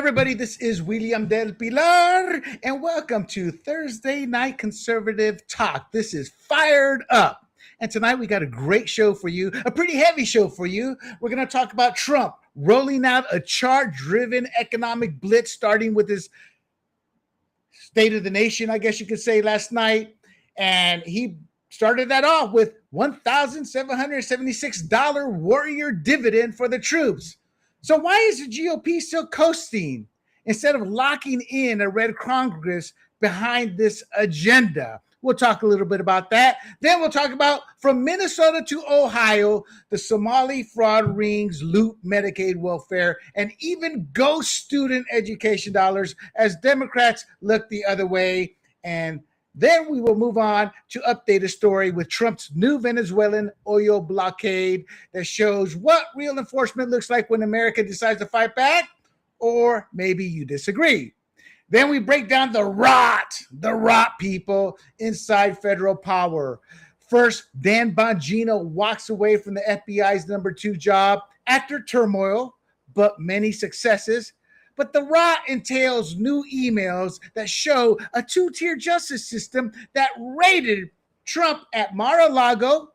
everybody. This is William Del Pilar, and welcome to Thursday Night Conservative Talk. This is Fired Up. And tonight we got a great show for you, a pretty heavy show for you. We're going to talk about Trump rolling out a chart-driven economic blitz, starting with his State of the Nation, I guess you could say, last night. And he started that off with $1,776 warrior dividend for the troops. So why is the GOP still coasting instead of locking in a red Congress behind this agenda? We'll talk a little bit about that. Then we'll talk about from Minnesota to Ohio, the Somali fraud rings loot Medicaid welfare and even ghost student education dollars as Democrats look the other way. And then we will move on to update a story with Trump's new Venezuelan oil blockade that shows what real enforcement looks like when America decides to fight back, or maybe you disagree. Then we break down the rot people inside federal power. First, Dan Bongino walks away from the FBI's number 2 job after turmoil, but many successes. But the rot entails new emails that show a 2-tier justice system that raided Trump at Mar-a-Lago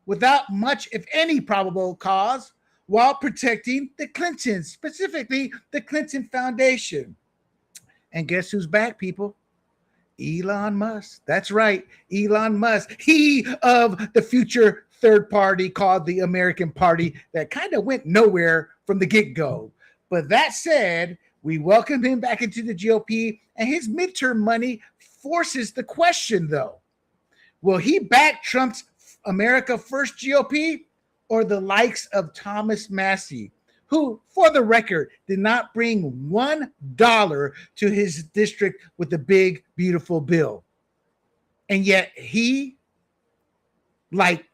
without much, if any, probable cause, while protecting the Clintons, specifically the Clinton Foundation. And guess who's back, people? Elon Musk. That's right, Elon Musk. He of the future third party called the American Party that kind of went nowhere from the get-go. But that said, we welcome him back into the GOP, and his midterm money forces the question, though. Will he back Trump's America First GOP or the likes of Thomas Massie, who, for the record, did not bring $1 to his district with the big, beautiful bill? And yet he, like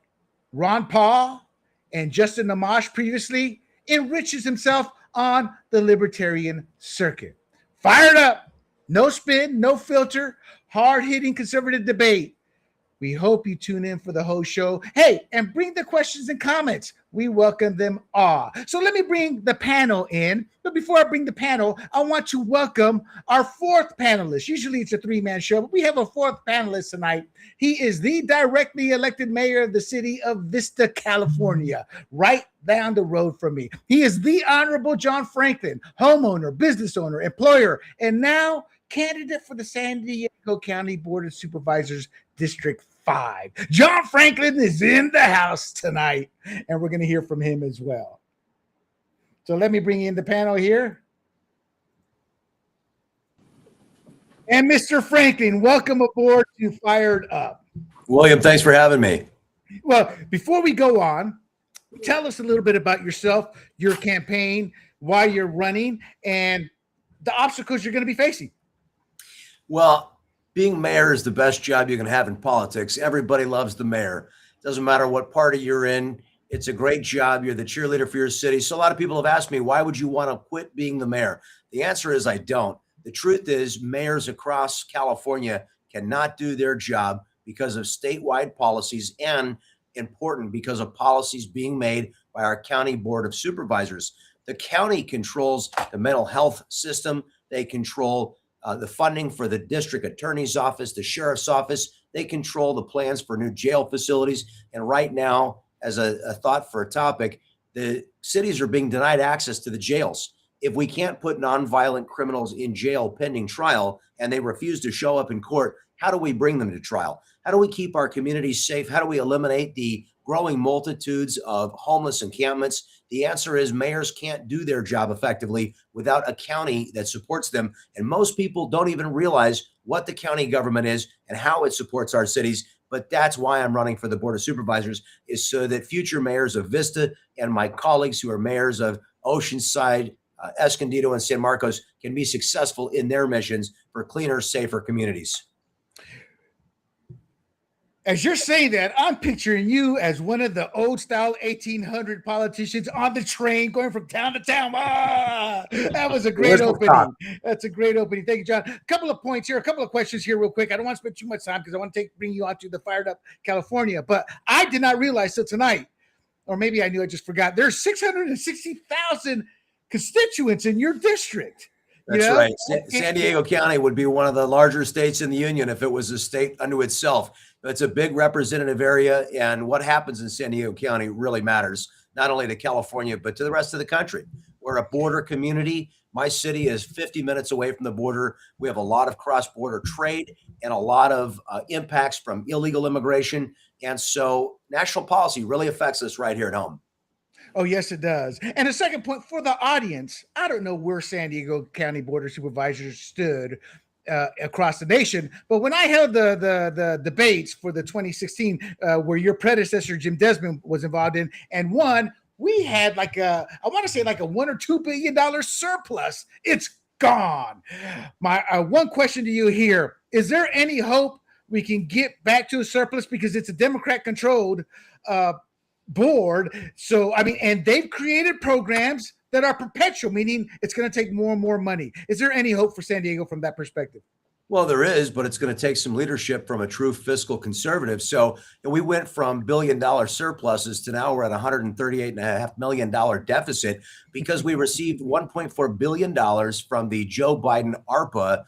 Ron Paul and Justin Amash previously, enriches himself on the libertarian circuit. Fired up, no spin, no filter, hard-hitting conservative debate. We hope you tune in for the whole show. Hey, and bring the questions and comments. We welcome them all. So let me bring the panel in. But before I bring the panel, I want to welcome our 4th panelist. Usually it's a 3-man show, but we have a 4th panelist tonight. He is the directly elected mayor of the city of Vista, California, right down the road from me. He is the Honorable John Franklin, homeowner, business owner, employer, and now candidate for the San Diego County Board of Supervisors, District 5. John Franklin is in the house tonight, and we're going to hear from him as well. So let me bring in the panel here. And Mr. Franklin, welcome aboard to Fired Up. William, thanks for having me. Well, before we go on, tell us a little bit about yourself, your campaign, why you're running, and the obstacles you're going to be facing. Well, being mayor is the best job you can have in politics. Everybody loves the mayor. Doesn't matter what party you're in. It's a great job. You're the cheerleader for your city. So a lot of people have asked me, why would you want to quit being the mayor? The answer is I don't. The truth is mayors across California cannot do their job because of statewide policies and, important, because of policies being made by our county board of supervisors. The county controls the mental health system. They control the funding for the district attorney's office, the sheriff's office. They control the plans for new jail facilities. And right now, as a thought for a topic, the cities are being denied access to the jails. If we can't put nonviolent criminals in jail pending trial and they refuse to show up in court, how do we bring them to trial? How do we keep our communities safe? How do we eliminate the growing multitudes of homeless encampments? The answer is mayors can't do their job effectively without a county that supports them. And most people don't even realize what the county government is and how it supports our cities. But that's why I'm running for the Board of Supervisors, is so that future mayors of Vista and my colleagues who are mayors of Oceanside, Escondido, and San Marcos can be successful in their missions for cleaner, safer communities. As you're saying that, I'm picturing you as one of the old style 1800 politicians on the train going from town to town. That was a great opening. That's a great opening. Thank you, John. A couple of points here, a couple of questions here real quick. I don't want to spend too much time because I want to bring you on to the Fired Up California. But I did not realize till tonight, or maybe I knew, I just forgot, there's 660,000 constituents in your district. That's know? right. San Diego County would be one of the larger states in the union if it was a state unto itself. It's a big representative area, and what happens in San Diego County really matters, not only to California, but to the rest of the country. We're a border community. My city is 50 minutes away from the border. We have a lot of cross-border trade and a lot of impacts from illegal immigration. And so national policy really affects us right here at home. Oh, yes, it does. And a second point for the audience, I don't know where San Diego County Board of Supervisors stood across the nation, but when I held the debates for the 2016, where your predecessor Jim Desmond was involved in and won, we had like I want to say like a $1 or $2 billion surplus. It's gone. My one question to you here: is there any hope we can get back to a surplus, because it's a Democrat controlled board? So I mean, and they've created programs that are perpetual, meaning it's going to take more and more money. Is there any hope for San Diego from that perspective? Well, there is, but it's going to take some leadership from a true fiscal conservative. So we went from billion-dollar surpluses to now we're at $138.5 million deficit because we received $1.4 billion from the Joe Biden ARPA,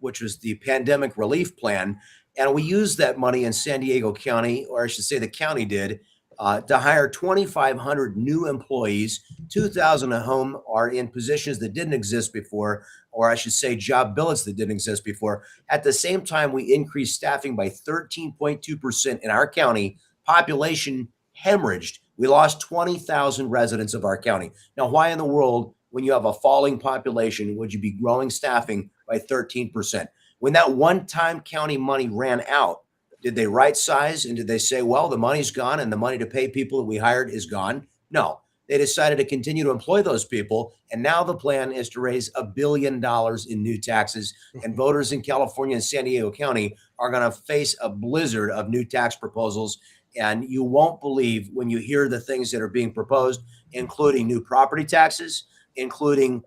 which was the pandemic relief plan. And we used that money in San Diego County, or I should say the county did, to hire 2,500 new employees. 2,000 of whom are in positions that didn't exist before, or I should say job billets that didn't exist before. At the same time, we increased staffing by 13.2% in our county. Population hemorrhaged. We lost 20,000 residents of our county. Now, why in the world, when you have a falling population, would you be growing staffing by 13%? When that one-time county money ran out, did they right size and did they say, well, the money's gone and the money to pay people that we hired is gone? No, they decided to continue to employ those people. And now the plan is to raise $1 billion in new taxes. And voters in California and San Diego County are going to face a blizzard of new tax proposals. And you won't believe when you hear the things that are being proposed, including new property taxes, including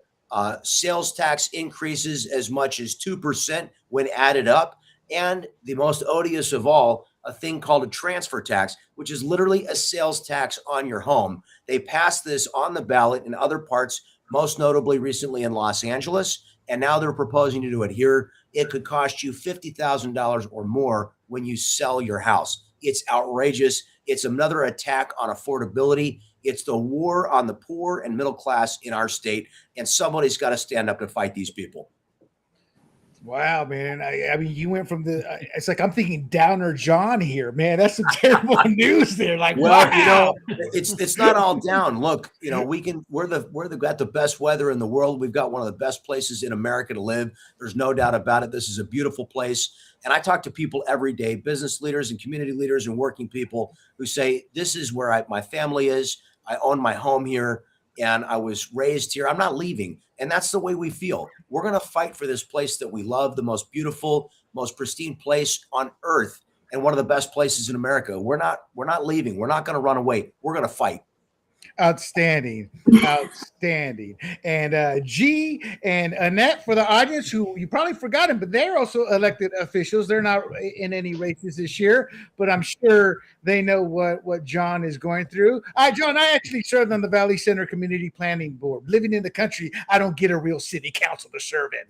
sales tax increases as much as 2% when added up. And the most odious of all, a thing called a transfer tax, which is literally a sales tax on your home. They passed this on the ballot in other parts, most notably recently in Los Angeles, and now they're proposing to do it here. It could cost you $50,000 or more when you sell your house. It's outrageous. It's another attack on affordability. It's the war on the poor and middle class in our state, and somebody's got to stand up to fight these people. Wow, man. I mean, you went from it's like I'm thinking Downer John here, man. That's some terrible news there. Like, well, wow. It's not all down. Look, we're got the best weather in the world. We've got one of the best places in America to live. There's no doubt about it. This is a beautiful place. And I talk to people every day, business leaders and community leaders and working people who say, this is where my family is. I own my home here and I was raised here. I'm not leaving. And that's the way we feel. We're going to fight for this place that we love, the most beautiful, most pristine place on earth, and one of the best places in America. We're not leaving. We're not going to run away. We're going to fight. Outstanding. And G and Annette, for the audience who you probably forgotten, but they're also elected officials. They're not in any races this year, but I'm sure they know what John is going through. John, I actually served on the Valley Center Community Planning Board. Living in the country, I don't get a real city council to serve in,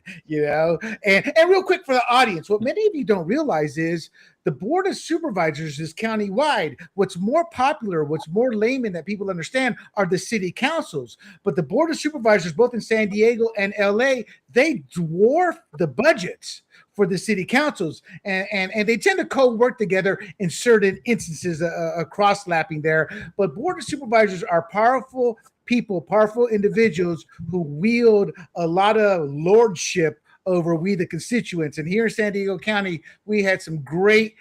And real quick for the audience, what many of you don't realize is the Board of Supervisors is countywide. What's more popular, what's more layman that people understand are the city councils. But the Board of Supervisors, both in San Diego and LA, they dwarf the budgets for the city councils. And they tend to co-work together in certain instances, a cross-lapping there. But Board of Supervisors are powerful people, powerful individuals who wield a lot of lordship over we the constituents. And here in San Diego County, we had some great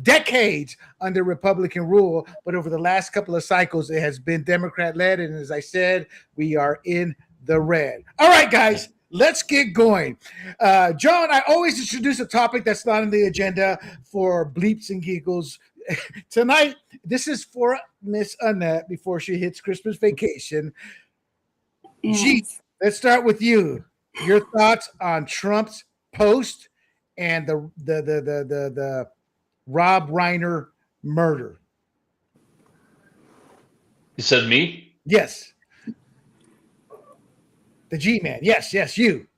decades under Republican rule, but over the last couple of cycles, it has been Democrat led. And as I said, we are in the red. All right, guys, let's get going. John, I always introduce a topic that's not on the agenda for bleeps and giggles. Tonight, this is for Miss Annette before she hits Christmas vacation. Yes. Gee, let's start with you. Your thoughts on Trump's post and the Rob Reiner murder? You said me? Yes. The G-Man. Yes, you.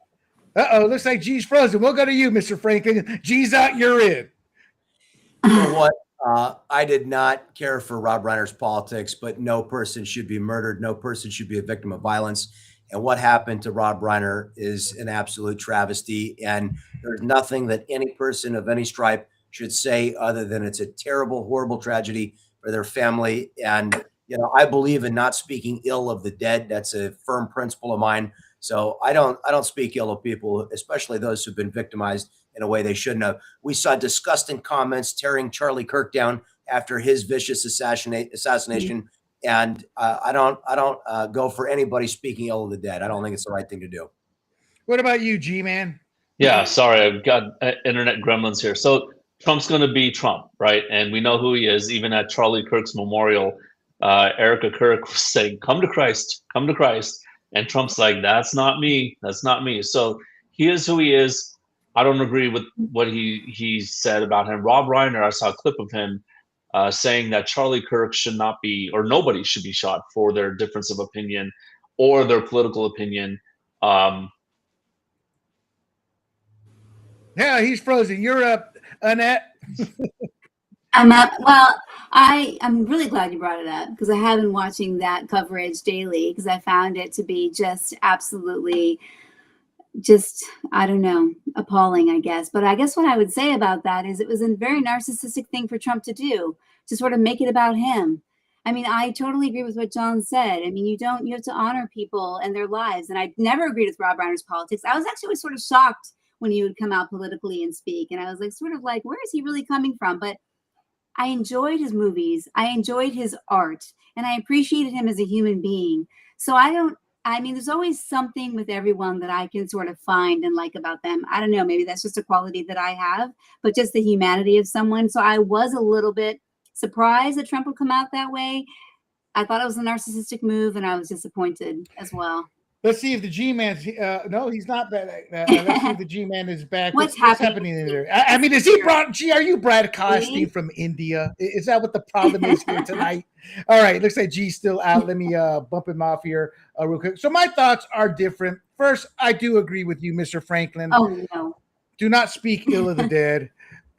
Looks like G's frozen. We'll go to you, Mr. Franklin. G's out, you're in. You know what? I did not care for Rob Reiner's politics, but no person should be murdered. No person should be a victim of violence. And what happened to Rob Reiner is an absolute travesty. And there's nothing that any person of any stripe should say other than it's a terrible, horrible tragedy for their family. And, you know, I believe in not speaking ill of the dead. That's a firm principle of mine. So I don't speak ill of people, especially those who've been victimized in a way they shouldn't have. We saw disgusting comments tearing Charlie Kirk down after his vicious assassination. And I don't go for anybody speaking ill of the dead. I don't think it's the right thing to do. What about you, G-Man? Yeah, sorry, I've got internet gremlins here. So Trump's going to be Trump, right? And we know who he is. Even at Charlie Kirk's memorial, Erica Kirk was saying, "Come to Christ, come to Christ." And Trump's like, "That's not me. That's not me." So he is who he is. I don't agree with what he said about him. Rob Reiner, I saw a clip of him saying that Charlie Kirk should not be, or nobody should be shot for their difference of opinion or their political opinion. Yeah, he's frozen. You're up, Annette. I'm up. Well, I'm really glad you brought it up because I have been watching that coverage daily because I found it to be just absolutely I don't know, appalling, I guess. But I guess what I would say about that is it was a very narcissistic thing for Trump to do, to sort of make it about him. I mean, I totally agree with what John said. I mean, you have to honor people and their lives. And I never agreed with Rob Reiner's politics. I was actually sort of shocked when he would come out politically and speak. And I was like, sort of like, where is he really coming from? But I enjoyed his movies. I enjoyed his art. And I appreciated him as a human being. So there's always something with everyone that I can sort of find and like about them. I don't know, maybe that's just a quality that I have, but just the humanity of someone. So I was a little bit surprised that Trump would come out that way. I thought it was a narcissistic move, and I was disappointed as well. Let's see if the G-Man's no, he's not back. Let's see if the G-Man is back. What's happening in there? I mean, is he are you Brad Costy from India? Is that what the problem is here tonight? All right, looks like G's still out. Let me bump him off here real quick. So my thoughts are different. First, I do agree with you, Mr. Franklin. Oh, no. Do not speak ill of the dead.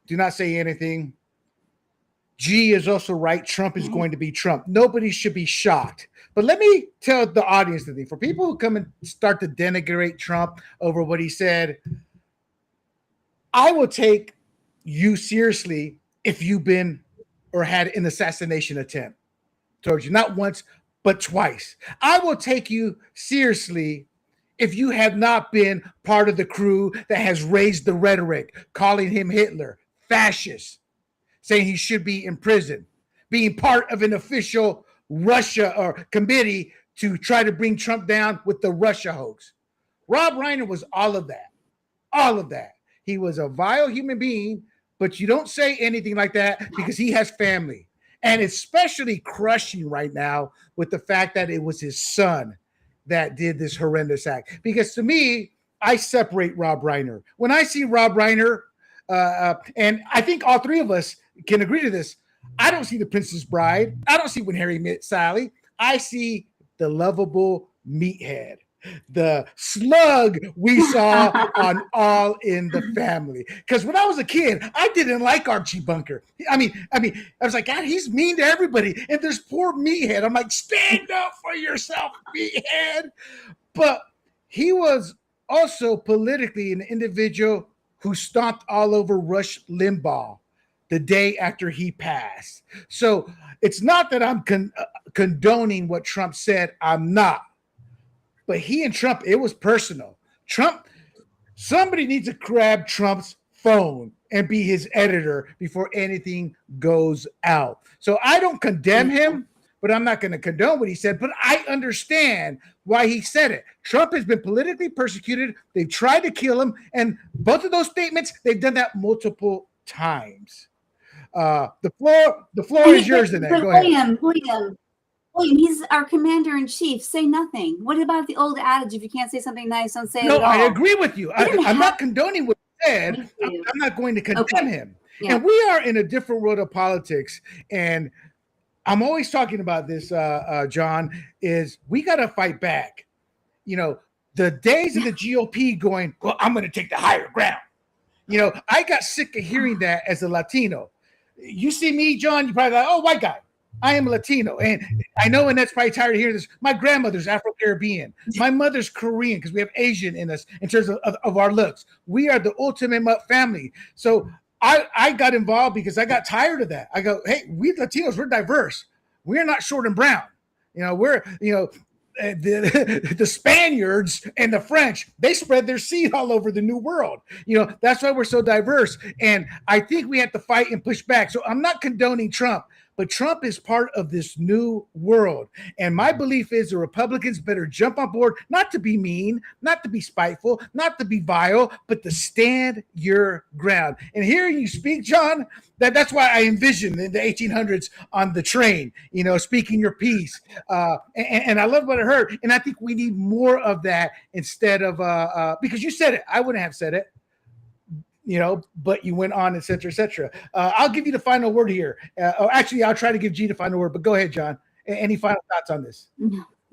Do not say anything. G is also right. Trump is going to be Trump. Nobody should be shocked. But let me tell the audience the thing. For people who come and start to denigrate Trump over what he said, I will take you seriously if you've been or had an assassination attempt towards you. Not once, but twice. I will take you seriously if you have not been part of the crew that has raised the rhetoric, calling him Hitler, fascist, saying he should be in prison, being part of an official Russia or committee to try to bring Trump down with the Russia hoax. Rob Reiner was all of that. All of that. He was a vile human being, but you don't say anything like that because he has family. And especially crushing right now with the fact that it was his son that did this horrendous act. Because to me, I separate Rob Reiner. When I see Rob Reiner, and I think all three of us can agree to this, I don't see the Princess Bride. I don't see When Harry Met Sally. I see the lovable meathead, the slug we saw on All in the Family. Because when I was a kid, I didn't like Archie Bunker. I mean, I was like, God, he's mean to everybody. And there's poor meathead. I'm like, stand up for yourself, meathead. But he was also politically an individual who stomped all over Rush Limbaugh the day after he passed. So it's not that I'm condoning what Trump said. I'm not. But he and Trump, it was personal. Somebody needs to grab Trump's phone and be his editor before anything goes out. So I don't condemn him, but I'm not going to condone what he said. But I understand why he said it. Trump has been politically persecuted. They've tried to kill him. And both of those statements, they've done that multiple times. The floor is yours, Annette. Go ahead. William, he's our commander in chief. Say nothing. What about the old adage? If you can't say something nice, don't say it at all. I agree with you. I'm not condoning what he said. I'm not going to condemn him. Yeah. And we are in a different world of politics. And I'm always talking about this, John, is we got to fight back. You know, the days of the GOP going, well, I'm going to take the higher ground. You know, I got sick of hearing that as a Latino. You see me, John, you're probably like, oh, white guy. I am a Latino. And I know Annette's probably tired of hearing this. My grandmother's Afro-Caribbean. My mother's Korean because we have Asian in us in terms of our looks. We are the ultimate family. So I got involved because I got tired of that. I go, hey, we Latinos, we're diverse. We're not short and brown. You know, the Spaniards and the French, they spread their seed all over the new world. You know, that's why we're so diverse. And I think we have to fight and push back. So I'm not condoning Trump, but Trump is part of this new world. And my belief is the Republicans better jump on board, not to be mean, not to be spiteful, not to be vile, but to stand your ground. And hearing you speak, John, that's why I envisioned in the 1800s on the train, you know, speaking your piece. And I love what I heard. And I think we need more of that instead of, because you said it, I wouldn't have said it. You know, but you went on, et cetera, et cetera. I'll give you the final word here. Actually, I'll try to give G the final word, but go ahead, John. Any final thoughts on this?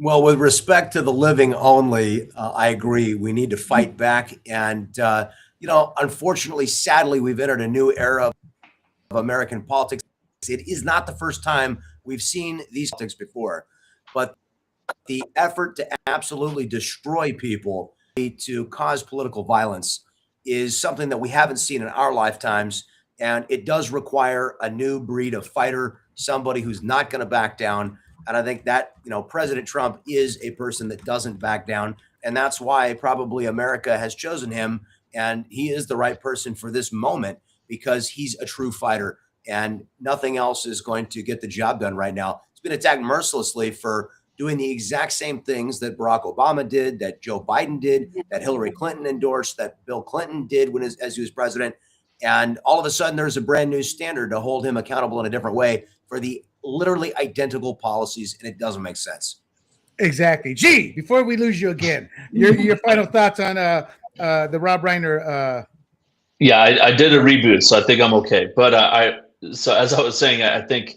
Well, with respect to the living only, I agree. We need to fight back. And, you know, unfortunately, sadly, we've entered a new era of American politics. It is not the first time we've seen these politics before, but the effort to absolutely destroy people, to cause political violence, is something that we haven't seen in our lifetimes. And it does require a new breed of fighter, somebody who's not going to back down. And I think that, you know, President Trump is a person that doesn't back down. And that's why probably America has chosen him. And he is the right person for this moment because he's a true fighter and nothing else is going to get the job done right now. He's been attacked mercilessly for doing the exact same things that Barack Obama did, that Joe Biden did, that Hillary Clinton endorsed, that Bill Clinton did as he was president. And all of a sudden, there's a brand new standard to hold him accountable in a different way for the literally identical policies, and it doesn't make sense. Exactly. G, before we lose you again, your final thoughts on the Rob Reiner. Yeah, I did a reboot, so I think I'm okay. But so as I was saying, I think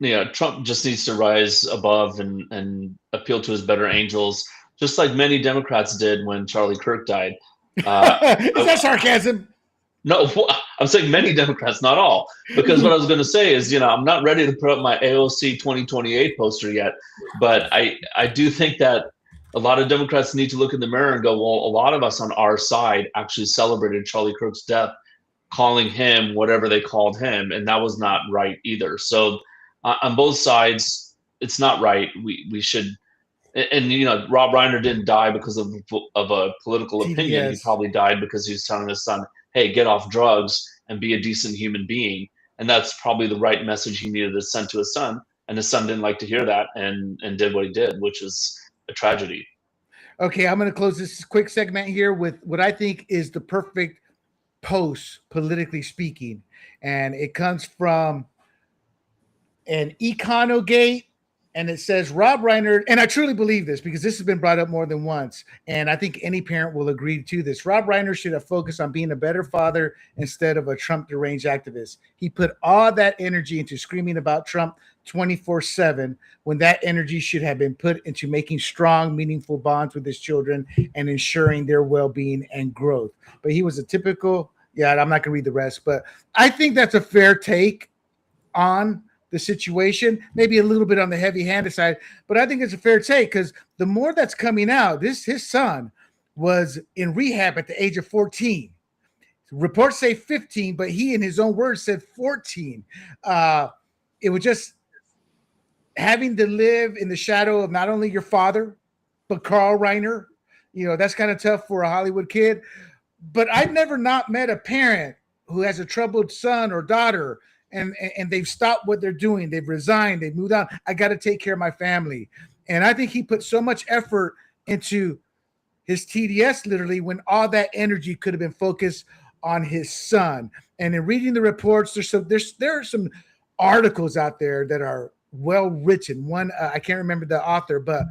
you know, Trump just needs to rise above and appeal to his better angels, just like many Democrats did when Charlie Kirk died. Is that sarcasm? No, I'm saying many Democrats, not all, because what I was going to say is, you know, I'm not ready to put up my AOC 2028 poster yet, but I do think that a lot of Democrats need to look in the mirror and go, well, a lot of us on our side actually celebrated Charlie Kirk's death, calling him whatever they called him, and that was not right either. So on both sides, it's not right. We should, and you know, Rob Reiner didn't die because of a political opinion. He probably died because he was telling his son, hey, get off drugs and be a decent human being. And that's probably the right message he needed to send to his son. And his son didn't like to hear that and did what he did, which is a tragedy. Okay, I'm going to close this quick segment here with what I think is the perfect post, politically speaking. And it comes from an Econogate, and it says Rob Reiner, and I truly believe this because this has been brought up more than once, and I think any parent will agree to this. Rob Reiner should have focused on being a better father instead of a Trump deranged activist. He put all that energy into screaming about Trump 24/7 when that energy should have been put into making strong, meaningful bonds with his children and ensuring their well-being and growth. But he was a typical, I'm not going to read the rest, but I think that's a fair take on the situation, maybe a little bit on the heavy-handed side, but I think it's a fair take because the more that's coming out, his son was in rehab at the age of 14. Reports say 15, but he in his own words said 14. It was just having to live in the shadow of not only your father, but Carl Reiner. You know, that's kind of tough for a Hollywood kid. But I've never not met a parent who has a troubled son or daughter and they've stopped what they're doing. They've resigned. They've moved on. I got to take care of my family. And I think he put so much effort into his TDS literally when all that energy could have been focused on his son. And in reading the reports, there are some articles out there that are well written. One, I can't remember the author, but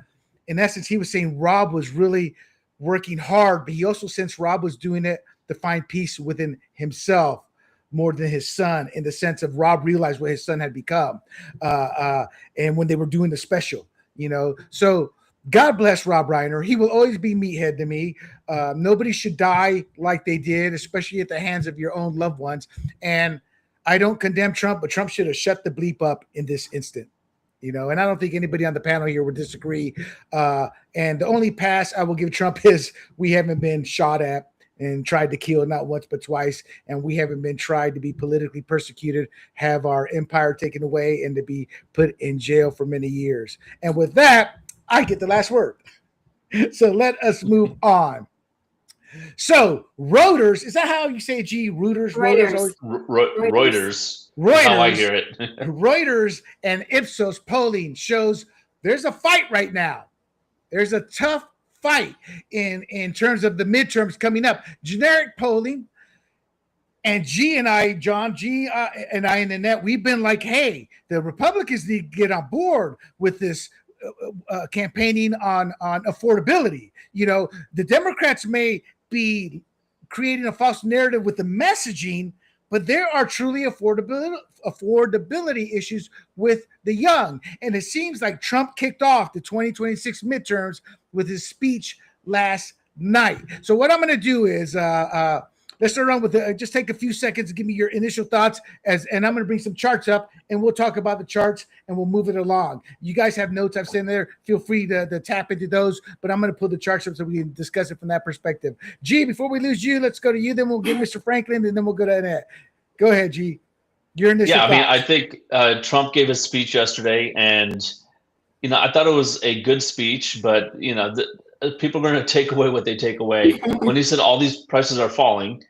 in essence, he was saying Rob was really working hard, but he also sensed Rob was doing it to find peace within himself more than his son, in the sense of Rob realized what his son had become. And when they were doing the special, you know, so God bless Rob Reiner. He will always be meathead to me. Nobody should die like they did, especially at the hands of your own loved ones. And I don't condemn Trump, but Trump should have shut the bleep up in this instant. And I don't think anybody on the panel here would disagree. And the only pass I will give Trump is we haven't been shot at and tried to kill not once but twice, and we haven't been tried to be politically persecuted, have our empire taken away, and to be put in jail for many years. And with that, I get the last word. So let us move on. So Reuters, is that how you say it, G? Reuters? Reuters. Reuters. How I hear it. Reuters and Ipsos polling shows there's a fight right now. There's a tough fight in terms of the midterms coming up. Generic polling, and G and I, John, G and I in the net, we've been like, hey, the Republicans need to get on board with this campaigning on affordability. The Democrats may be creating a false narrative with the messaging, but there are truly affordability issues with the young. And it seems like Trump kicked off the 2026 midterms with his speech last night. So what I'm going to do is let's start on with just take a few seconds to give me your initial thoughts, and I'm going to bring some charts up, and we'll talk about the charts, and we'll move it along. You guys have notes I've sent there. Feel free to tap into those, but I'm going to pull the charts up so we can discuss it from that perspective. G, before we lose you, let's go to you, then we'll get Mr. Franklin, and then we'll go to Annette. Go ahead, G. Your initial thoughts. I think Trump gave a speech yesterday, and I thought it was a good speech, but people are going to take away what they take away. When he said all these prices are falling,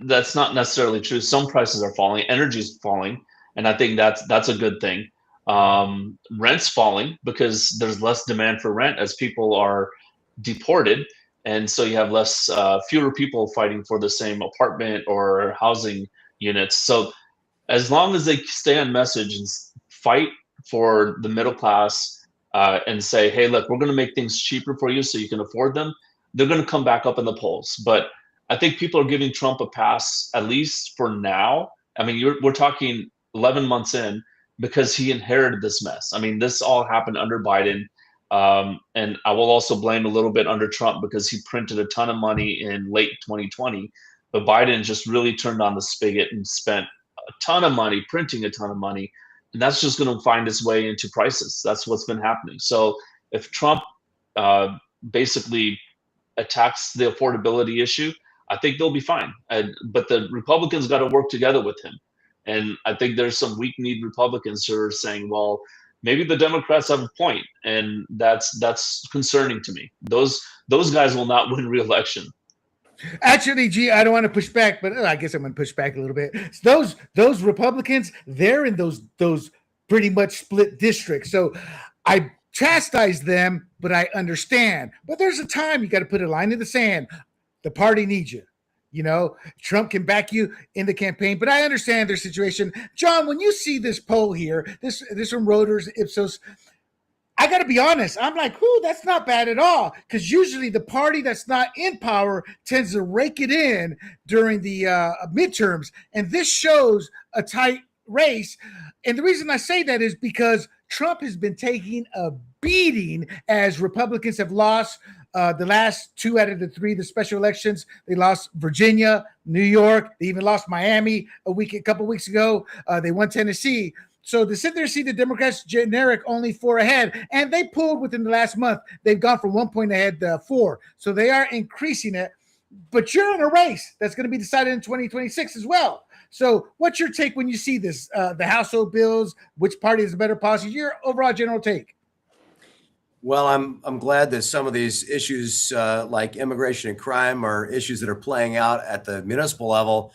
that's not necessarily true. Some prices are falling, energy's falling, and I think that's a good thing. Rent's falling because there's less demand for rent as people are deported, and so you have fewer people fighting for the same apartment or housing units. So as long as they stay on message and fight for the middle class and say, hey, look, we're going to make things cheaper for you so you can afford them, they're going to come back up in the polls. But I think people are giving Trump a pass, at least for now. We're talking 11 months in, because he inherited this mess. This all happened under Biden. And I will also blame a little bit under Trump because he printed a ton of money in late 2020. But Biden just really turned on the spigot and spent a ton of money, printing a ton of money. And that's just going to find its way into prices. That's what's been happening. So if Trump basically attacks the affordability issue, I think they'll be fine. But the Republicans got to work together with him. And I think there's some weak-kneed Republicans who are saying, well, maybe the Democrats have a point. And that's concerning to me. Those guys will not win re-election. Actually, G, I don't want to push back, but I guess I'm going to push back a little bit. Those Republicans, they're in those pretty much split districts. So I chastise them, but I understand. But there's a time you got to put a line in the sand. The party needs you. Trump can back you in the campaign, but I understand their situation. John, when you see this poll here, this from Reuters, Ipsos, I got to be honest. I'm like, that's not bad at all. Because usually the party that's not in power tends to rake it in during the midterms. And this shows a tight race. And the reason I say that is because Trump has been taking a beating as Republicans have lost the last 2 out of the 3, the special elections. They lost Virginia, New York. They even lost Miami a couple weeks ago. They won Tennessee. So to sit there and see the Democrats generic only 4 ahead, and they pulled within the last month. They've gone from 1 point ahead to 4. So they are increasing it. But you're in a race that's going to be decided in 2026 as well. So what's your take when you see this, the household bills, which party is a better policy? Your overall general take? Well, I'm glad that some of these issues like immigration and crime are issues that are playing out at the municipal level.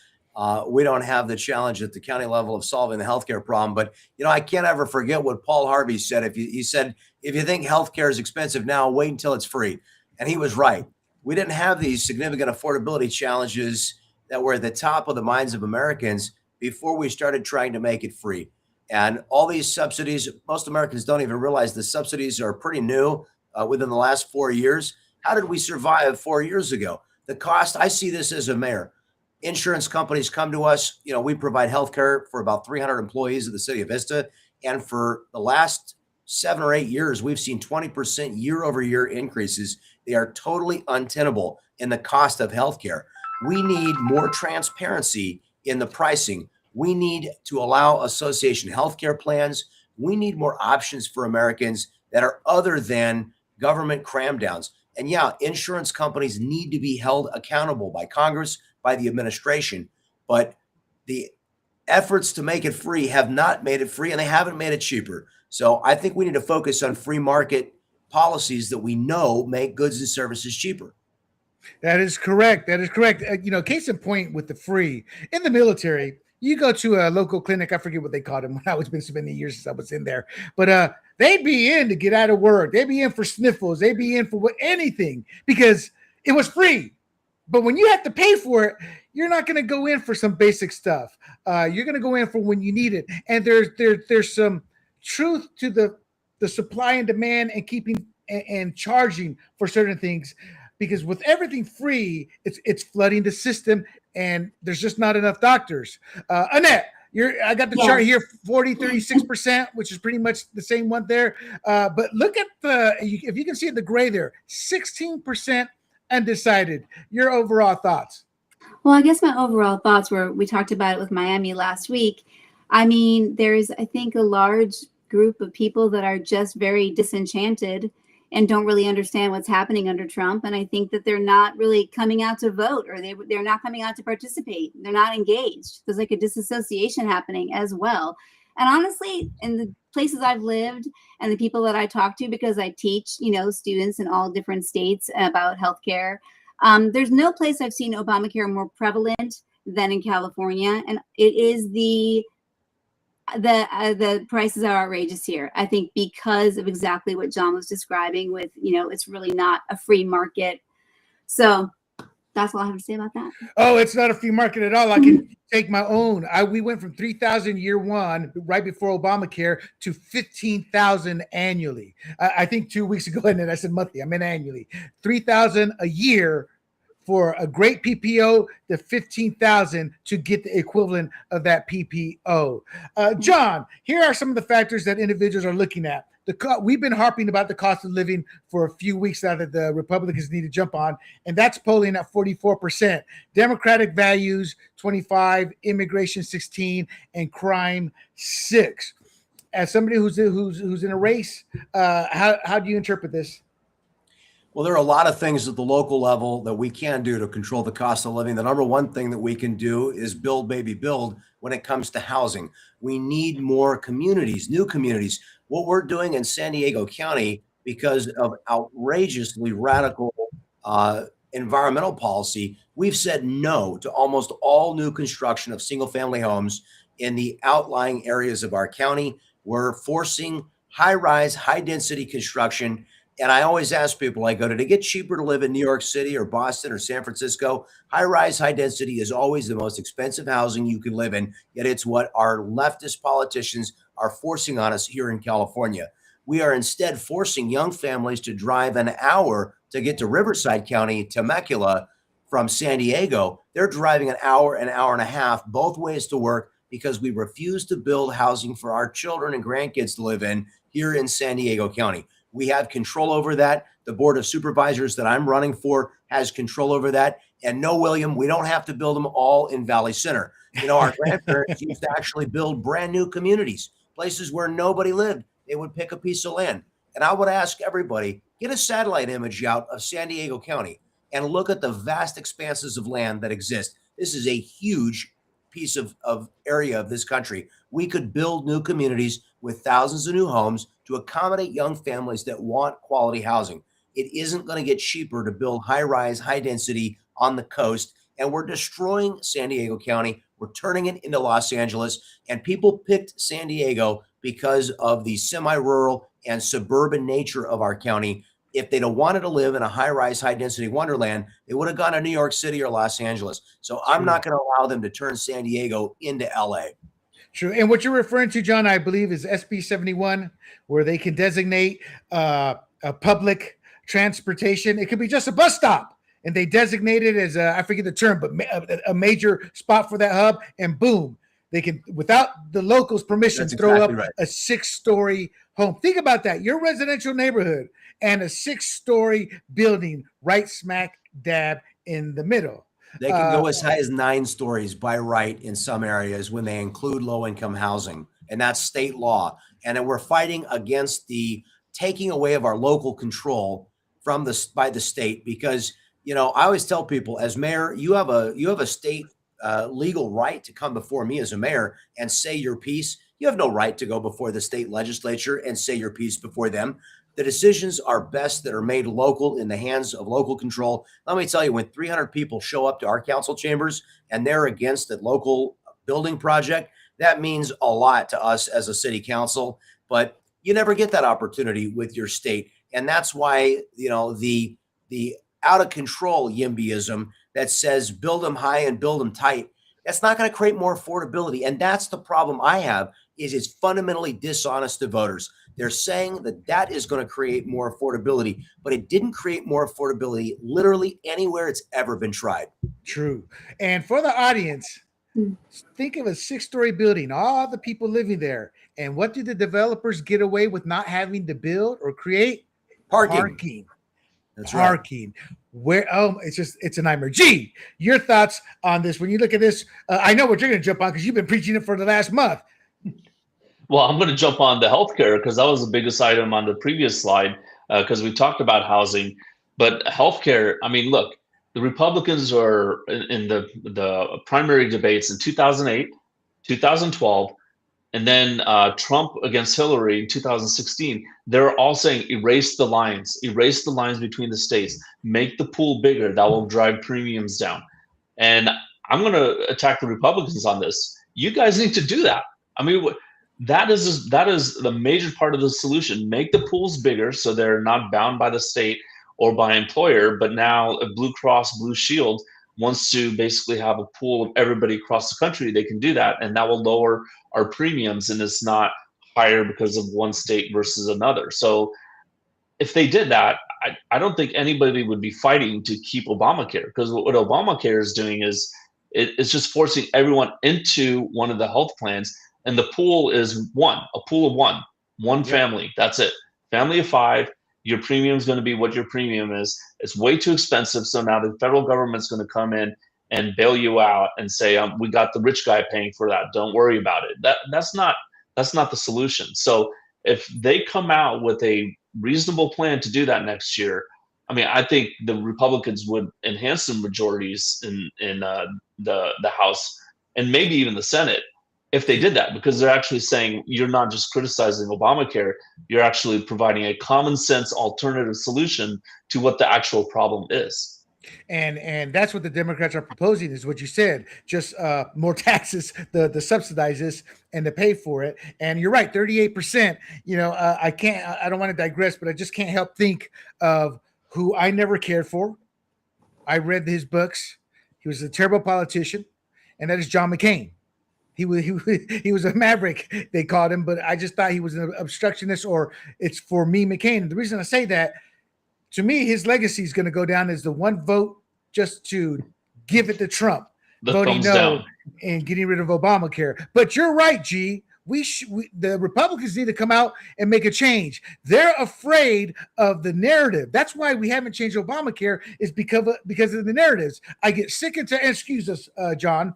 We don't have the challenge at the county level of solving the healthcare problem. But, I can't ever forget what Paul Harvey said. He said, if you think healthcare is expensive now, wait until it's free. And he was right. We didn't have these significant affordability challenges that were at the top of the minds of Americans before we started trying to make it free. And all these subsidies, most Americans don't even realize the subsidies are pretty new within the last 4 years. How did we survive 4 years ago? The cost, I see this as a mayor. Insurance companies come to us. We provide healthcare for about 300 employees of the city of Vista. And for the last 7 or 8 years, we've seen 20% year over year increases. They are totally untenable in the cost of healthcare. We need more transparency in the pricing. We need to allow association healthcare plans. We need more options for Americans that are other than government cram downs. And yeah, insurance companies need to be held accountable by Congress, by the administration, but the efforts to make it free have not made it free, and they haven't made it cheaper. So I think we need to focus on free market policies that we know make goods and services cheaper. That is correct. That is correct. Case in point with the free in the military, you go to a local clinic. I forget what they called them when I was been so many years since I was in there, but they'd be in to get out of work. They'd be in for sniffles. They'd be in for anything because it was free. But when you have to pay for it, you're not going to go in for some basic stuff. You're going to go in for when you need it. And there's some truth to the supply and demand and keeping and charging for certain things. Because with everything free, it's flooding the system, and there's just not enough doctors. Annette, I got the chart here, 36%, which is pretty much the same one there. But look at if you can see the gray there, 16% undecided. Your overall thoughts? Well, I guess my overall thoughts were, we talked about it with Miami last week. I mean, there's, I think, a large group of people that are just very disenchanted and don't really understand what's happening under Trump. And I think that they're not really coming out to vote, or they're not coming out to participate. They're not engaged. There's like a disassociation happening as well. And honestly, in the places I've lived and the people that I talk to, because I teach, students in all different states about healthcare, there's no place I've seen Obamacare more prevalent than in California. And it is the prices are outrageous here, I think, because of exactly what John was describing with, it's really not a free market. So that's all I have to say about that. Oh, it's not a free market at all. I can take my own. We went from 3,000 year one, right before Obamacare, to 15,000 annually. I think 2 weeks ago, and then I said monthly, I meant annually. 3,000 a year for a great PPO, to 15,000 to get the equivalent of that PPO. John, here are some of the factors that individuals are looking at. We've been harping about the cost of living for a few weeks now that the Republicans need to jump on, and that's polling at 44%. Democratic values, 25, immigration, 16, and crime, 6. As somebody who's in a race, how do you interpret this? Well, there are a lot of things at the local level that we can do to control the cost of living. The number one thing that we can do is build, baby, build when it comes to housing. We need more communities, new communities. What we're doing in San Diego County, because of outrageously radical environmental policy, we've said no to almost all new construction of single-family homes in the outlying areas of our county. We're forcing high-rise, high-density construction. And I always ask people, I go, did it get cheaper to live in New York City or Boston or San Francisco? High rise, high density is always the most expensive housing you can live in. Yet it's what our leftist politicians are forcing on us here in California. We are instead forcing young families to drive an hour to get to Riverside County, Temecula from San Diego. They're driving an hour and a half both ways to work because we refuse to build housing for our children and grandkids to live in here in San Diego County. We have control over that. The Board of Supervisors that I'm running for has control over that. And no, William, we don't have to build them all in Valley Center. Our grandparents used to actually build brand new communities, places where nobody lived. They would pick a piece of land. And I would ask everybody, get a satellite image out of San Diego County and look at the vast expanses of land that exist. This is a huge piece of area of this country. We could build new communities with thousands of new homes to accommodate young families that want quality housing. It isn't going to get cheaper to build high-rise, high-density on the coast, and we're destroying San Diego County. We're turning it into Los Angeles, and people picked San Diego because of the semi-rural and suburban nature of our county. If they'd have wanted to live in a high-rise, high-density wonderland, they would have gone to New York City or Los Angeles. So I'm not going to allow them to turn San Diego into LA. True. And what you're referring to, John, I believe is SB 71, where they can designate a public transportation. It could be just a bus stop, and they designate it as I forget the term, but a major spot for that hub, and boom, they can, without the locals' permission, throw up a 6-story home. Think about that. Your residential neighborhood and a 6-story building right smack dab in the middle. They can go as high as 9 stories by right in some areas when they include low-income housing, and that's state law. And then we're fighting against the taking away of our local control from by the state, because I always tell people, as mayor, you have a state legal right to come before me as a mayor and say your piece. You have no right to go before the state legislature and say your piece before them. The decisions are best that are made local, in the hands of local control. Let me tell you, when 300 people show up to our council chambers and they're against a local building project, that means a lot to us as a city council. But you never get that opportunity with your state. And that's why, the out of control YIMBYism that says build them high and build them tight, that's not going to create more affordability. And that's the problem I have, is it's fundamentally dishonest to voters. They're saying that is going to create more affordability, but it didn't create more affordability literally anywhere it's ever been tried. True. And for the audience, think of a 6-story building, all the people living there. And what do the developers get away with not having to build or create? Parking. That's parking. Right. Where it's a nightmare. G, your thoughts on this when you look at this? I know what you're going to jump on because you've been preaching it for the last month. Well, I'm going to jump on the healthcare because that was the biggest item on the previous slide, because we talked about housing, but healthcare. I mean, look, the Republicans are in the primary debates in 2008, 2012, and then Trump against Hillary in 2016. They're all saying erase the lines between the states, make the pool bigger. That will drive premiums down. And I'm going to attack the Republicans on this. You guys need to do that. I mean, that is the major part of the solution. Make the pools bigger so they're not bound by the state or by employer. But now Blue Cross Blue Shield wants to basically have a pool of everybody across the country. They can do that, and that will lower our premiums, and it's not higher because of one state versus another. So if they did that, I don't think anybody would be fighting to keep Obamacare, because what Obamacare is doing is it's just forcing everyone into one of the health plans. And the pool is a pool of one family. That's it. Family of 5. Your premium is going to be what your premium is. It's way too expensive. So now the federal government's going to come in and bail you out and say, we got the rich guy paying for that. Don't worry about it. That's not the solution. So if they come out with a reasonable plan to do that next year, I mean, I think the Republicans would enhance the majorities in the House and maybe even the Senate if they did that, because they're actually saying you're not just criticizing Obamacare, you're actually providing a common sense alternative solution to what the actual problem is. And that's what the Democrats are proposing, is what you said, just more taxes, the subsidize this and to pay for it. And you're right, 38%. I don't want to digress, but I just can't help think of who I never cared for. I read his books. He was a terrible politician, and that is John McCain. He was a maverick, they called him, but I just thought he was an obstructionist, or it's for me, McCain. And the reason I say that, to me, his legacy is going to go down as the one vote just to give it to Trump, voting no down and getting rid of Obamacare. But you're right, G. The Republicans need to come out and make a change. They're afraid of the narrative. That's why we haven't changed Obamacare, is because of the narratives. I get sick and tired. Excuse us, John,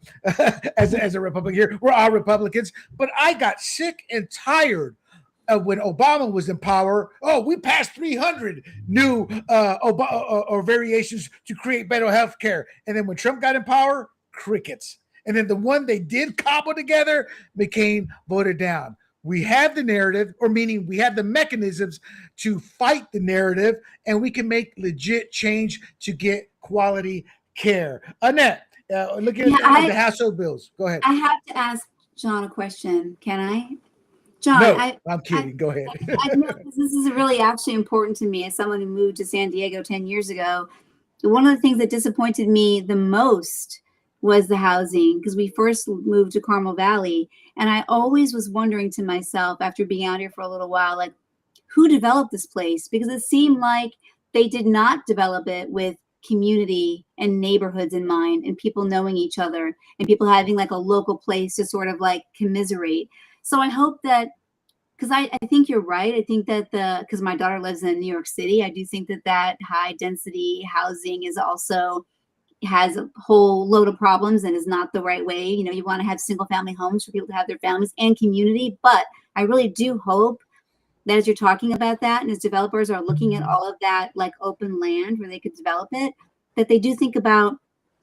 as a Republican here. We're all Republicans, but I got sick and tired of when Obama was in power. Oh, we passed 300 new or variations to create better health care. And then when Trump got in power, crickets. And then the one they did cobble together, McCain voted down. We have the narrative, or meaning we have the mechanisms to fight the narrative, and we can make legit change to get quality care. Annette, looking at the household bills. Go ahead. I have to ask John a question. Can I? John, no, I'm kidding. Go ahead. I know this is really actually important to me as someone who moved to San Diego 10 years ago. One of the things that disappointed me the most was the housing, because we first moved to Carmel Valley, and I always was wondering to myself, after being out here for a little while, like, who developed this place? Because it seemed like they did not develop it with community and neighborhoods in mind, and people knowing each other, and people having like a local place to sort of like commiserate. So I hope that because I think you're right. I think that because my daughter lives in New York City, I do think that high density housing is also has a whole load of problems and is not the right way. You know, you want to have single family homes for people to have their families and community. But I really do hope that as you're talking about that and as developers are looking at all of that like open land where they could develop it, that they do think about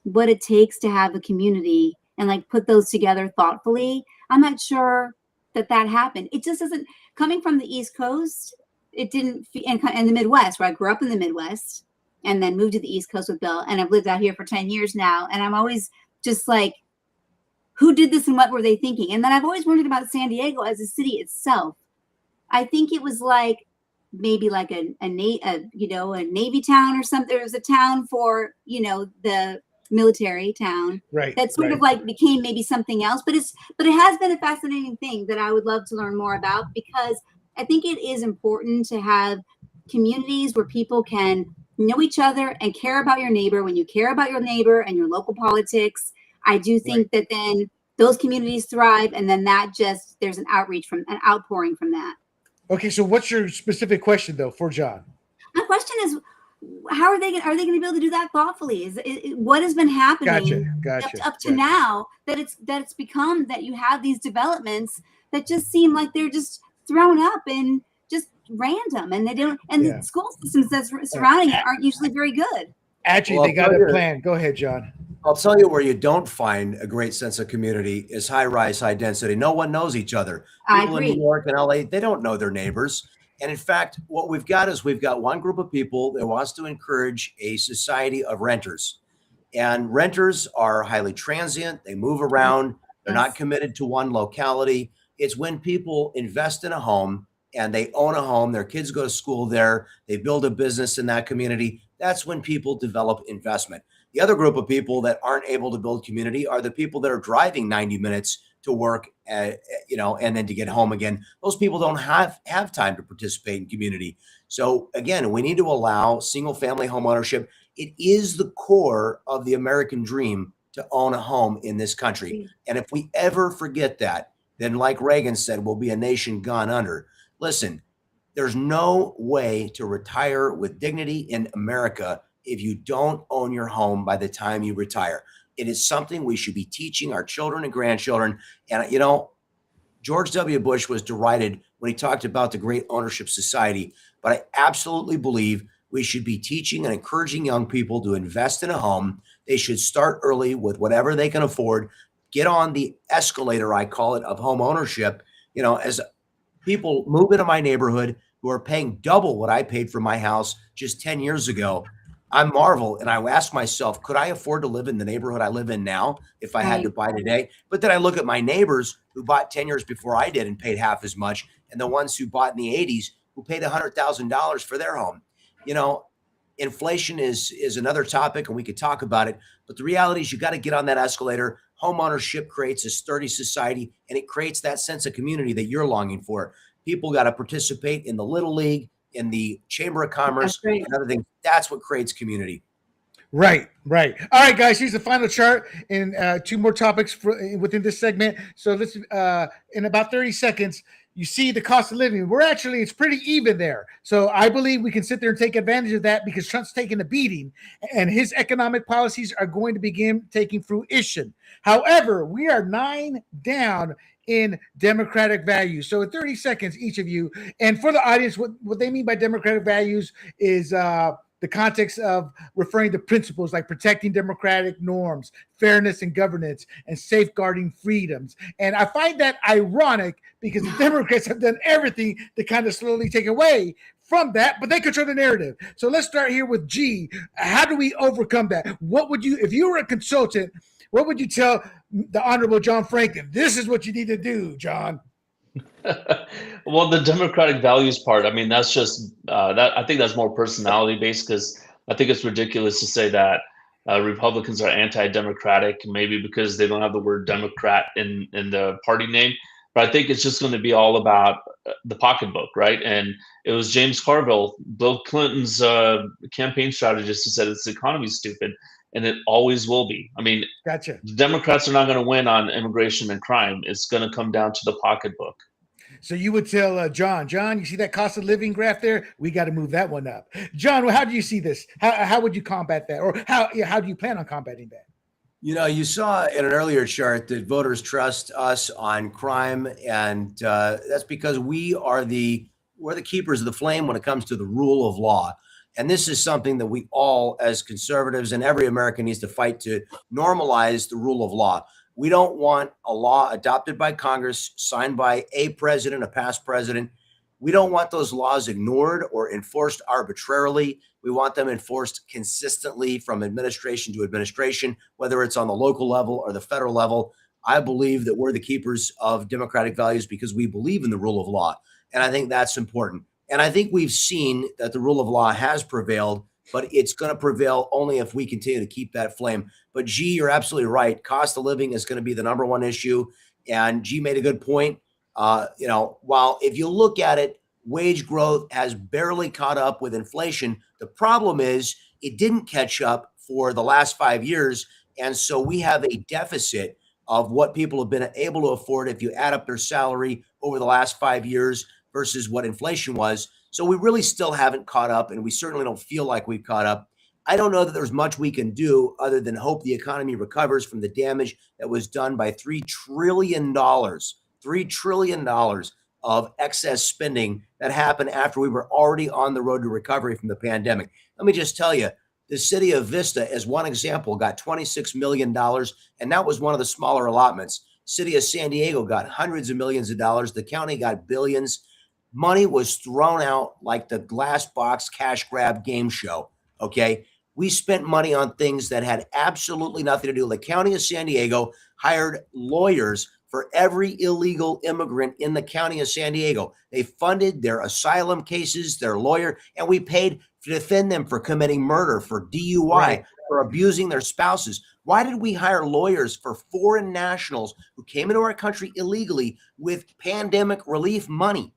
what it takes to have a community and like put those together thoughtfully. I'm not sure that happened. It just doesn't, coming from the East Coast, it didn't, and the Midwest, where I grew up in the Midwest and then moved to the East Coast with Bill. And I've lived out here for 10 years now. And I'm always just like, who did this and what were they thinking? And then I've always wondered about San Diego as a city itself. I think it was like maybe like a Navy town or something. There was a town for, the military town, Right. That sort of like became maybe something else. But it has been a fascinating thing that I would love to learn more about, because I think it is important to have communities where people can know each other and care about your neighbor. When you care about your neighbor and your local politics, I do think that then those communities thrive, and then there's an outpouring from that. Okay, so what's your specific question though for John? My question is, how are they going to be able to do that thoughtfully? What has been happening up to now that it's become that you have these developments that just seem like they're just thrown up and just random, and they don't, and the school systems that's surrounding it aren't usually very good. Actually, they got a plan. Go ahead, John. I'll tell you where you don't find a great sense of community is high rise, high density. No one knows each other. People in New York and LA, they don't know their neighbors. And in fact, what we've got is we've got one group of people that wants to encourage a society of renters. And renters are highly transient. They move around. They're not committed to one locality. It's when people invest in a home and they own a home, their kids go to school there, they build a business in that community. That's when people develop investment. The other group of people that aren't able to build community are the people that are driving 90 minutes to work, and then to get home again. Those people don't have time to participate in community. So again, we need to allow single family home ownership. It is the core of the American dream to own a home in this country. And if we ever forget that, then like Reagan said, we'll be a nation gone under. Listen, there's no way to retire with dignity in America if you don't own your home by the time you retire. It is something we should be teaching our children and grandchildren. And, George W. Bush was derided when he talked about the great ownership society. But I absolutely believe we should be teaching and encouraging young people to invest in a home. They should start early with whatever they can afford. Get on the escalator, I call it, of home ownership. As people move into my neighborhood who are paying double what I paid for my house just 10 years ago, I marvel and I ask myself, could I afford to live in the neighborhood I live in now if I had to buy today? But then I look at my neighbors who bought 10 years before I did and paid half as much, and the ones who bought in the 80s who paid $100,000 for their home. Inflation is another topic, and we could talk about it. But the reality is you got to get on that escalator. Home ownership creates a sturdy society, and it creates that sense of community that you're longing for. People got to participate in the Little League, in the Chamber of Commerce, and other things. That's what creates community. Right. All right, guys, here's the final chart and two more topics within this segment. So let's, in about 30 seconds, you see the cost of living. It's pretty even there. So I believe we can sit there and take advantage of that because Trump's taking a beating and his economic policies are going to begin taking fruition. However, we are 9 down in democratic values. So in 30 seconds, each of you, and for the audience, what they mean by democratic values is the context of referring to principles like protecting democratic norms, fairness and governance, and safeguarding freedoms. And I find that ironic because the Democrats have done everything to kind of slowly take away from that, but they control the narrative. So let's start here with G. How do we overcome that? What would you, if you were a consultant, what would you tell the Honorable John Franklin? This is what you need to do, John. Well, the democratic values part, I mean, that's just that. I think that's more personality based, because I think it's ridiculous to say that Republicans are anti-democratic, maybe because they don't have the word Democrat in the party name. But I think it's just going to be all about the pocketbook, right? And it was James Carville, Bill Clinton's campaign strategist, who said it's the economy's stupid, and it always will be. I mean, Gotcha. The Democrats are not going to win on immigration and crime. It's going to come down to the pocketbook. So you would tell John, you see that cost of living graph there? We got to move that one up. John, how do you see this? How would you combat that? Or how do you plan on combating that? You saw in an earlier chart that voters trust us on crime, and that's because we're the keepers of the flame when it comes to the rule of law. And this is something that we all, as conservatives and every American, needs to fight to normalize the rule of law. We don't want a law adopted by Congress, signed by a president, a past president. We don't want those laws ignored or enforced arbitrarily. We want them enforced consistently from administration to administration, whether it's on the local level or the federal level. I believe that we're the keepers of democratic values because we believe in the rule of law. And I think that's important. And I think we've seen that the rule of law has prevailed, but it's going to prevail only if we continue to keep that flame. But G, you're absolutely right. Cost of living is going to be the number one issue. And G made a good point. While if you look at it, wage growth has barely caught up with inflation. The problem is it didn't catch up for the last 5 years. And so we have a deficit of what people have been able to afford if you add up their salary over the last 5 years versus what inflation was. So we really still haven't caught up, and we certainly don't feel like we've caught up. I don't know that there's much we can do other than hope the economy recovers from the damage that was done by $3 trillion of excess spending that happened after we were already on the road to recovery from the pandemic. Let me just tell you, the city of Vista, as one example, got $26 million, and that was one of the smaller allotments. City of San Diego got hundreds of millions of dollars. The county got billions. Money was thrown out like the glass box cash grab game show, okay? We spent money on things that had absolutely nothing to do. The county of San Diego hired lawyers for every illegal immigrant in the county of San Diego. They funded their asylum cases, their lawyer, and we paid to defend them for committing murder, for DUI, Right. for abusing their spouses. Why did we hire lawyers for foreign nationals who came into our country illegally with pandemic relief money?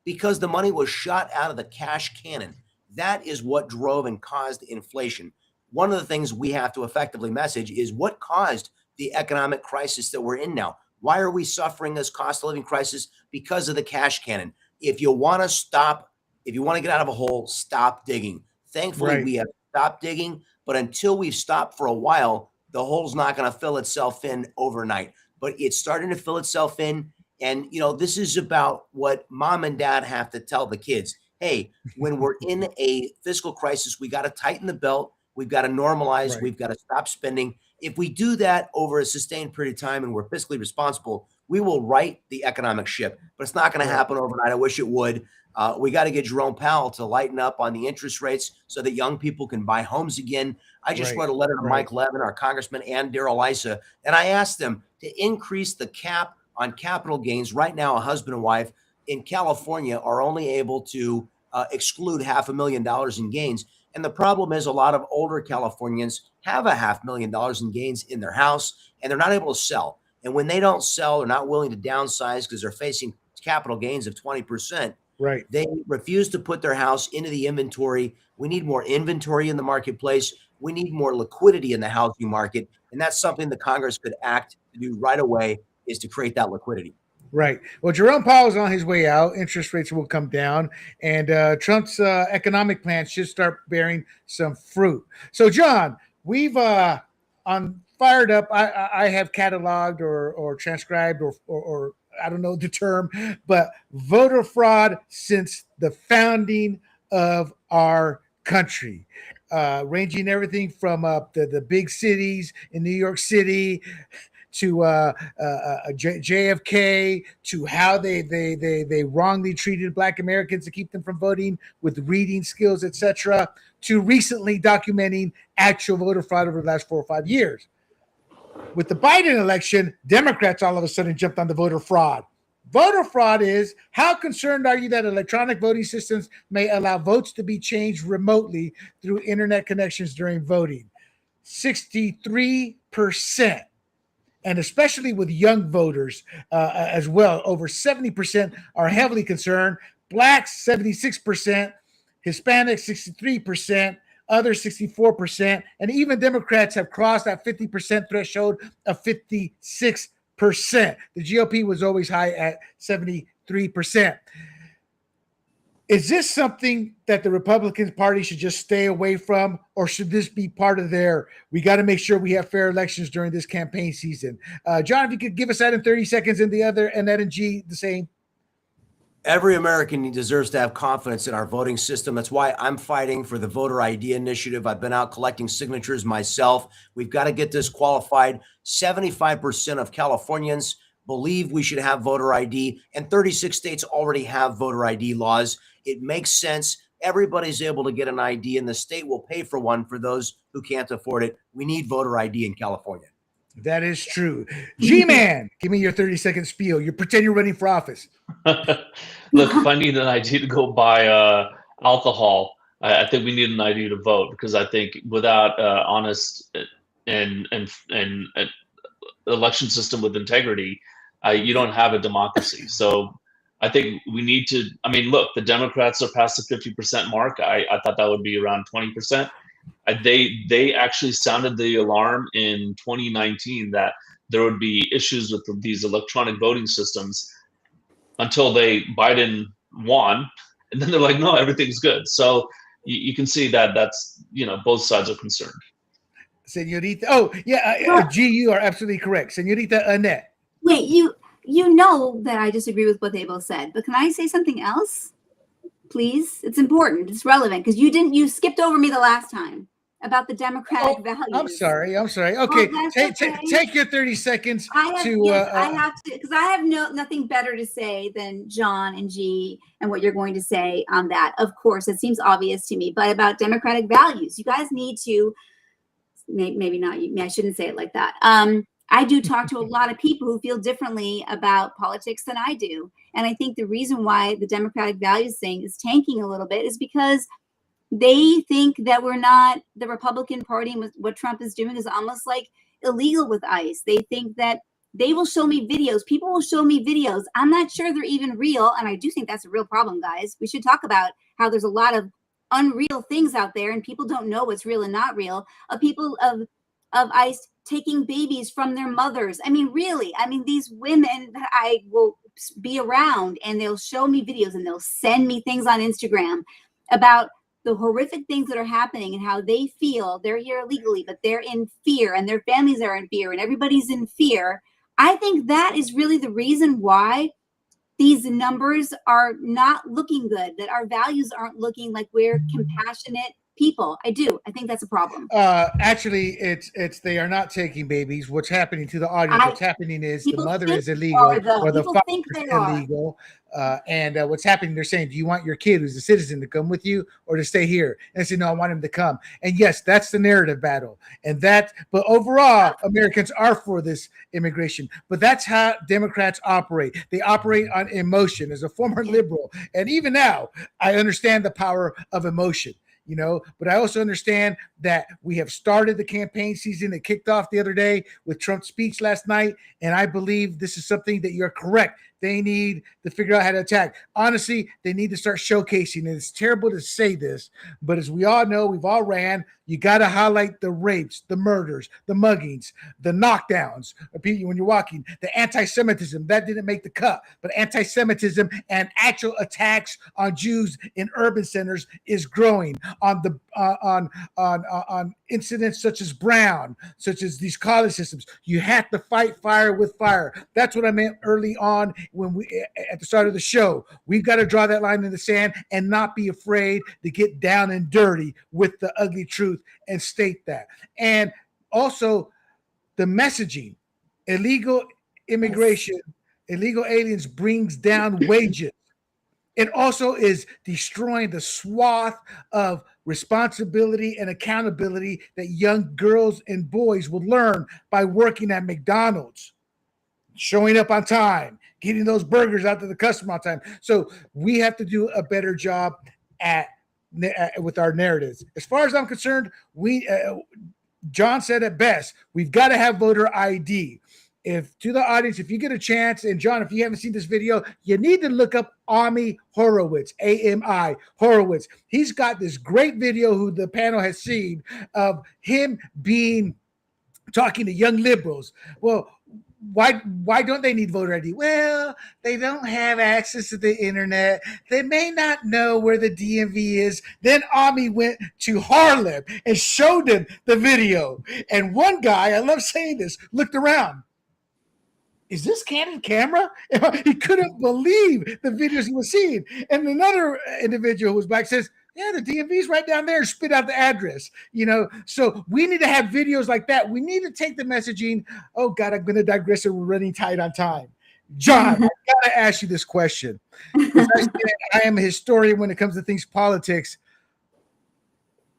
Because the money was shot out of the cash cannon. That is what drove and caused inflation. One of the things we have to effectively message is what caused the economic crisis that we're in now. Why are we suffering this cost of living crisis? Because of the cash cannon. If you want to get out of a hole, stop digging. Thankfully, Right. we have stopped digging, but until we've stopped for a while, the hole's not going to fill itself in overnight. But it's starting to fill itself in. And, this is about what mom and dad have to tell the kids. Hey, when we're in a fiscal crisis, we got to tighten the belt. We've got to normalize. Right. We've got to stop spending. If we do that over a sustained period of time and we're fiscally responsible, we will right the economic ship. But it's not going to happen overnight. I wish it would. We got to get Jerome Powell to lighten up on the interest rates so that young people can buy homes again. I just Right. wrote a letter to Right. Mike Levin, our congressman, and Darrell Issa, and I asked them to increase the cap on capital gains. Right now, a husband and wife in California are only able to exclude $500,000 in gains. And the problem is a lot of older Californians have $500,000 in gains in their house, and they're not able to sell. And when they don't sell, they're not willing to downsize because they're facing capital gains of 20%. Right. They refuse to put their house into the inventory. We need more inventory in the marketplace. We need more liquidity in the housing market. And that's something the Congress could act to do right away, is to create that liquidity. Right. Well, Jerome Powell is on his way out. Interest rates will come down, and Trump's economic plan should start bearing some fruit. So, John, we've fired up. I have cataloged or transcribed or I don't know the term, but voter fraud since the founding of our country, ranging everything from the big cities in New York City to JFK, to how they wrongly treated Black Americans to keep them from voting with reading skills, etc., to recently documenting actual voter fraud over the last 4 or 5 years. With the Biden election, Democrats all of a sudden jumped on the voter fraud. Voter fraud is, how concerned are you that electronic voting systems may allow votes to be changed remotely through internet connections during voting? 63%. And especially with young voters as well, over 70% are heavily concerned. Blacks, 76%, Hispanics, 63%, others 64%, and even Democrats have crossed that 50% threshold of 56%. The GOP was always high at 73%. 3%. Is this something that the Republican Party should just stay away from, or should this be part of their, we got to make sure we have fair elections during this campaign season? John, if you could give us that in 30 seconds, and the other, and that and G, the same. Every American deserves to have confidence in our voting system. That's why I'm fighting for the voter ID initiative. I've been out collecting signatures myself. We've got to get this qualified. 75% of Californians believe we should have voter ID, and 36 states already have voter ID laws. It makes sense. Everybody's able to get an ID, and the state will pay for one for those who can't afford it. We need voter ID in California. That is true. G-Man, give me your 30-second spiel. You pretend you're running for office. Look, if I need an ID to go buy alcohol, I think we need an ID to vote, because I think without honest and election system with integrity, you don't have a democracy. So I think we need to, I mean, look, the Democrats are past the 50% mark. I thought that would be around 20%. They actually sounded the alarm in 2019 that there would be issues with these electronic voting systems until Biden won, and then they're like, no, everything's good. So you can see that that's, both sides are concerned. Senorita, oh yeah, G, you are absolutely correct. Senorita Annette. Wait, you know that I disagree with what they both said, but can I say something else? Please, it's important. It's relevant, because you skipped over me the last time about the democratic values. I'm sorry. Okay, take your 30 seconds. I have to, because I have nothing better to say than John and G and what you're going to say on that. Of course, it seems obvious to me, but about democratic values, you guys need to. Maybe not. I shouldn't say it like that. I do talk to a lot of people who feel differently about politics than I do. And I think the reason why the democratic values thing is tanking a little bit is because they think that we're not, the Republican Party and what Trump is doing is almost like illegal with ICE. They think that they will show me videos. People will show me videos. I'm not sure they're even real. And I do think that's a real problem, guys. We should talk about how there's a lot of unreal things out there and people don't know what's real and not real, of people of ICE taking babies from their mothers. I mean, really, these women that I will be around and they'll show me videos and they'll send me things on Instagram about the horrific things that are happening and how they feel they're here illegally, but they're in fear and their families are in fear and everybody's in fear. I think that is really the reason why these numbers are not looking good, that our values aren't looking like we're compassionate people. I think that's a problem. Actually, it's they are not taking babies. What's happening to the audience? What's happening is the mother is illegal or the father is illegal. And what's happening? They're saying, "Do you want your kid, who's a citizen, to come with you or to stay here?" And I say, "No, I want him to come." And yes, that's the narrative battle. But overall, Americans are for this immigration. But that's how Democrats operate. They operate on emotion. As a former liberal, and even now, I understand the power of emotion. But I also understand that we have started the campaign season. It kicked off the other day with Trump's speech last night. And I believe this is something that you're correct. They need to figure out how to attack. Honestly, they need to start showcasing. And it's terrible to say this, but as we all know, we've all ran. You got to highlight the rapes, the murders, the muggings, the knockdowns when you're walking, the anti-Semitism that didn't make the cut, but anti-Semitism and actual attacks on Jews in urban centers is growing. On incidents such as Brown, such as these college systems, you have to fight fire with fire. That's what I meant early on when we at the start of the show. We've got to draw that line in the sand and not be afraid to get down and dirty with the ugly truth and state that. And also the messaging, illegal immigration, illegal aliens brings down wages. It also is destroying the swath of responsibility and accountability that young girls and boys will learn by working at McDonald's, showing up on time, getting those burgers out to the customer on time. So we have to do a better job with our narratives. As far as I'm concerned, John said it best. We've got to have voter ID. To the audience, if you get a chance, and John, if you haven't seen this video, you need to look up Ami Horowitz, AMI Horowitz. He's got this great video who the panel has seen of him talking to young liberals. Well, why don't they need voter ID? Well, they don't have access to the internet. They may not know where the DMV is. Then Ami went to Harlem and showed them the video. And one guy, I love saying this, looked around. Is this candid camera? He couldn't believe the videos he was seeing. And another individual who was black says, yeah, the DMV's right down there, and spit out the address. So we need to have videos like that. We need to take the messaging. Oh God, I'm going to digress, and we're running tight on time. John, I gotta ask you this question. I am a historian when it comes to things politics.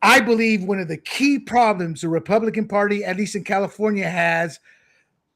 I believe one of the key problems the Republican Party, at least in California, has,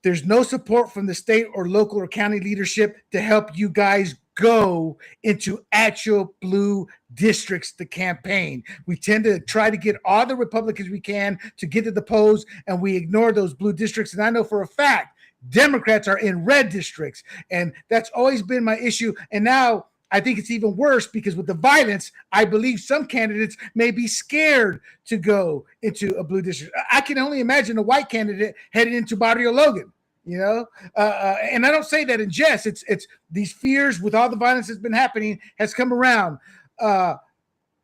there's no support from the state or local or county leadership to help you guys go into actual blue districts to campaign. We tend to try to get all the Republicans we can to get to the polls, and we ignore those blue districts. And I know for a fact Democrats are in red districts, and that's always been my issue. And now I think it's even worse because with the violence, I believe some candidates may be scared to go into a blue district. I can only imagine a white candidate heading into Barrio Logan, and I don't say that in jest. It's these fears with all the violence that's been happening has come around.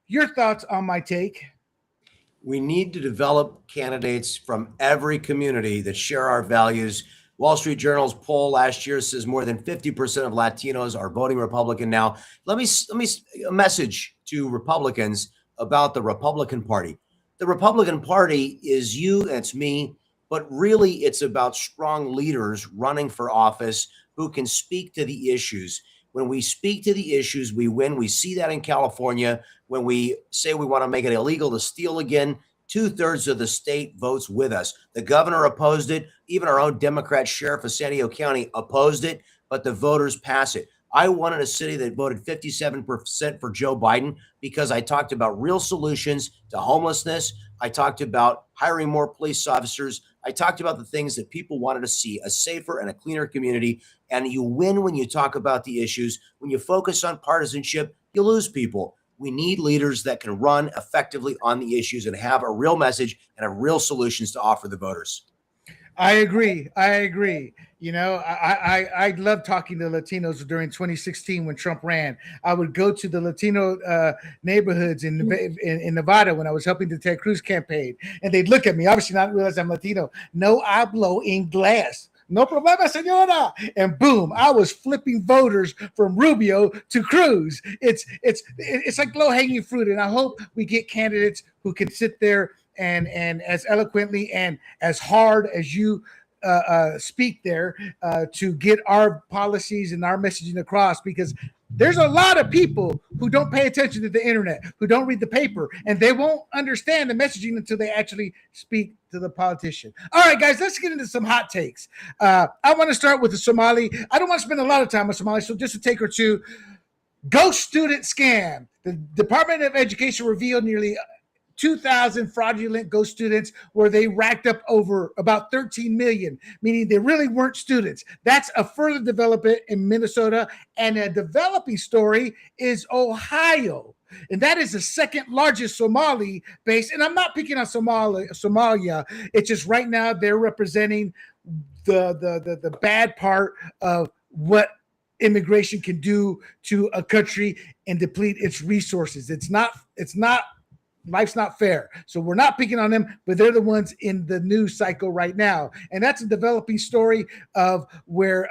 Your thoughts on my take? We need to develop candidates from every community that share our values. Wall Street Journal's poll last year says more than 50% of Latinos are voting Republican now. Let me a message to Republicans about the Republican Party. The Republican Party is you, it's me, but really it's about strong leaders running for office who can speak to the issues. When we speak to the issues, we win. We see that in California. When we say we want to make it illegal to steal again, 2/3 of the state votes with us. The governor opposed it. Even our own Democrat sheriff of San Diego County opposed it, but the voters pass it. I wanted a city that voted 57% for Joe Biden because I talked about real solutions to homelessness. I talked about hiring more police officers. I talked about the things that people wanted to see, a safer and a cleaner community. And you win when you talk about the issues. When you focus on partisanship, you lose people. We need leaders that can run effectively on the issues and have a real message and have real solutions to offer the voters. I agree. I love talking to Latinos during 2016 when Trump ran. I would go to the Latino neighborhoods in Nevada when I was helping the Ted Cruz campaign, and they'd look at me, obviously not realize I'm Latino. No hablo inglés. No problema, señora. And boom, I was flipping voters from Rubio to Cruz. It's like low-hanging fruit, and I hope we get candidates who can sit there and as eloquently and as hard as you speak there to get our policies and our messaging across, because there's a lot of people who don't pay attention to the internet, who don't read the paper, and they won't understand the messaging until they actually speak to the politician. All right, guys, let's get into some hot takes. I want to start with the Somali. I don't want to spend a lot of time on Somali, so just a take or two. Ghost student scam. The Department of Education revealed nearly 2,000 fraudulent ghost students where they racked up over about 13 million, meaning they really weren't students. That's a further development in Minnesota, and a developing story is Ohio. And that is the second largest Somali base. And I'm not picking on Somalia. It's just right now they're representing the bad part of what immigration can do to a country and deplete its resources. It's not life's not fair. So we're not picking on them, but they're the ones in the news cycle right now. And that's a developing story of where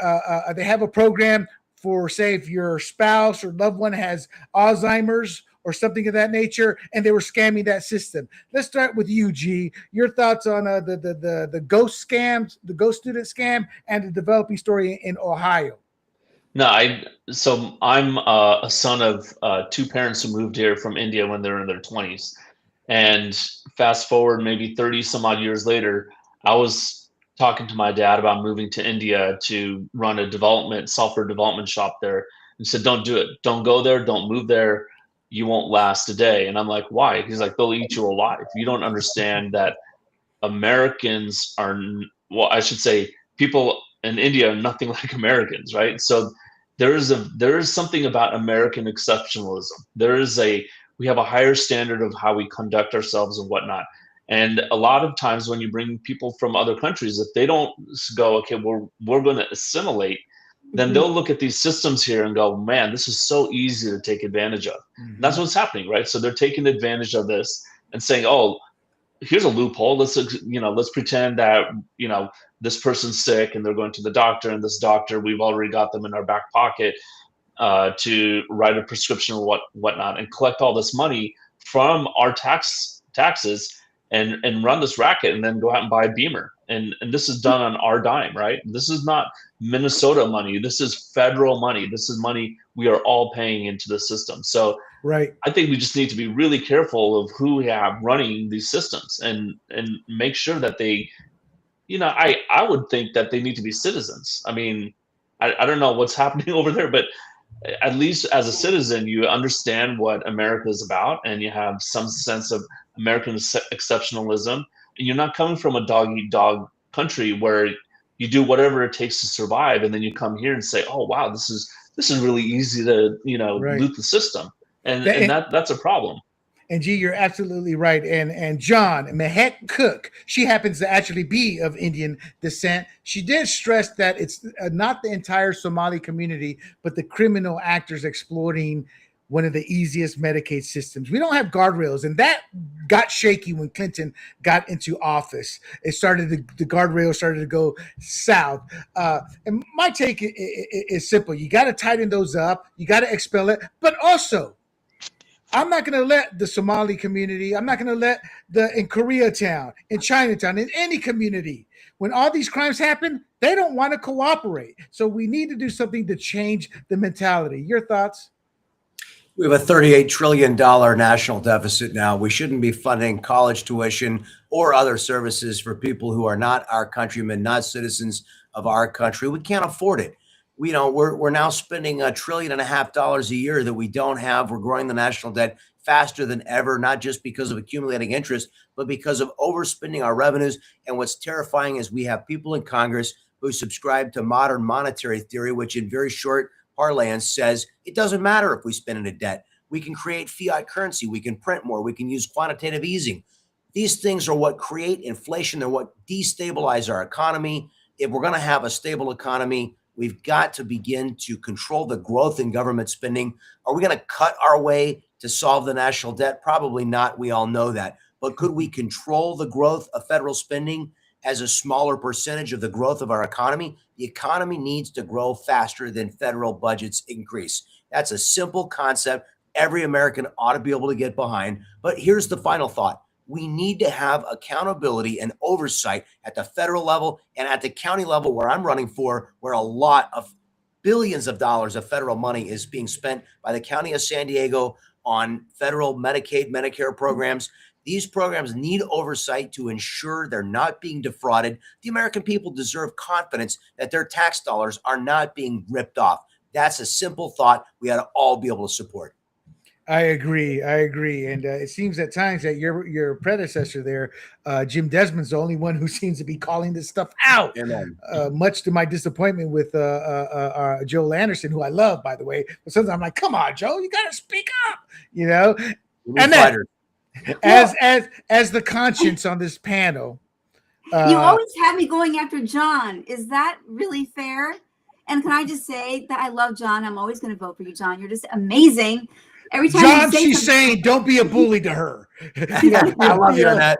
they have a program for, say, if your spouse or loved one has Alzheimer's or something of that nature, and they were scamming that system. Let's start with you, G. Your thoughts on the ghost scams, the ghost student scam, and the developing story in Ohio. No, so I'm a son of two parents who moved here from India when they were in their 20s. And fast forward maybe 30 some odd years later, I was talking to my dad about moving to India to run a software development shop there. And said, don't do it. Don't go there. Don't move there. You won't last a day. And I'm like, why? He's like, they'll eat you alive. You don't understand that Americans are, well, I should say people in India are nothing like Americans, right? So there is something about American exceptionalism. We have a higher standard of how we conduct ourselves and whatnot. And a lot of times when you bring people from other countries, if they don't go, okay, we're going to assimilate, then Mhm. they'll look at these systems here and go, man, this is so easy to take advantage of. And that's what's happening, right? So they're taking advantage of this and saying, oh, here's a loophole. Let's pretend that, this person's sick and they're going to the doctor, and this doctor, we've already got them in our back pocket to write a prescription or whatnot, and collect all this money from our taxes, and run this racket, and then go out and buy a Beamer. And this is done on our dime, right? This is not Minnesota money. This is federal money. This is money we are all paying into the system. So Right. I think we just need to be really careful of who we have running these systems, and make sure that they, I would think that they need to be citizens. I mean, I don't know what's happening over there, but at least as a citizen, you understand what America is about, and you have some sense of American exceptionalism. And you're not coming from a dog eat dog country where you do whatever it takes to survive, and then you come here and say, "Oh, wow, this is really easy to Right. loot the system," and That- that's a problem. And G, you're absolutely right. And John Mehet Cook, she happens to actually be of Indian descent. She did stress that it's not the entire Somali community, but the criminal actors exploiting one of the easiest Medicaid systems. We don't have guardrails, and that got shaky when Clinton got into office. It started the guardrails started to go south. And my take is simple: you got to tighten those up, you got to expel it, but also I'm not going to let the Somali community, I'm not going to let in Koreatown, in Chinatown, in any community, when all these crimes happen, they don't want to cooperate. So we need to do something to change the mentality. Your thoughts? We have a $38 trillion national deficit now. We shouldn't be funding college tuition or other services for people who are not our countrymen, not citizens of our country. We can't afford it. We're now spending $1.5 trillion a year that we don't have. We're growing the national debt faster than ever, not just because of accumulating interest, but because of overspending our revenues. And what's terrifying is we have people in Congress who subscribe to modern monetary theory, which in very short parlance says it doesn't matter if we spend into debt. We can create fiat currency. We can print more. We can use quantitative easing. These things are what create inflation. They're what destabilize our economy. If we're going to have a stable economy, we've got to begin to control the growth in government spending. Are we going to cut our way to solve the national debt? Probably not. We all know that. But could we control the growth of federal spending as a smaller percentage of the growth of our economy? The economy needs to grow faster than federal budgets increase. That's a simple concept every American ought to be able to get behind. But here's the final thought. We need to have accountability and oversight at the federal level and at the county level, where I'm running for, where a lot of billions of dollars of federal money is being spent by the county of San Diego on federal Medicaid, Medicare programs. These programs need oversight to ensure they're not being defrauded. The American people deserve confidence that their tax dollars are not being ripped off. That's a simple thought we ought to all be able to support. I agree. And it seems at times that your predecessor there, Jim Desmond's the only one who seems to be calling this stuff out. Much to my disappointment with Joel Anderson, who I love, by the way. But sometimes I'm like, come on, Joe, you got to speak up, And then, as the conscience on this panel, you always have me going after John. Is that really fair? And can I just say that I love John? I'm always going to vote for you, John. You're just amazing. Every time John, she's saying, don't be a bully to her. I love hearing that.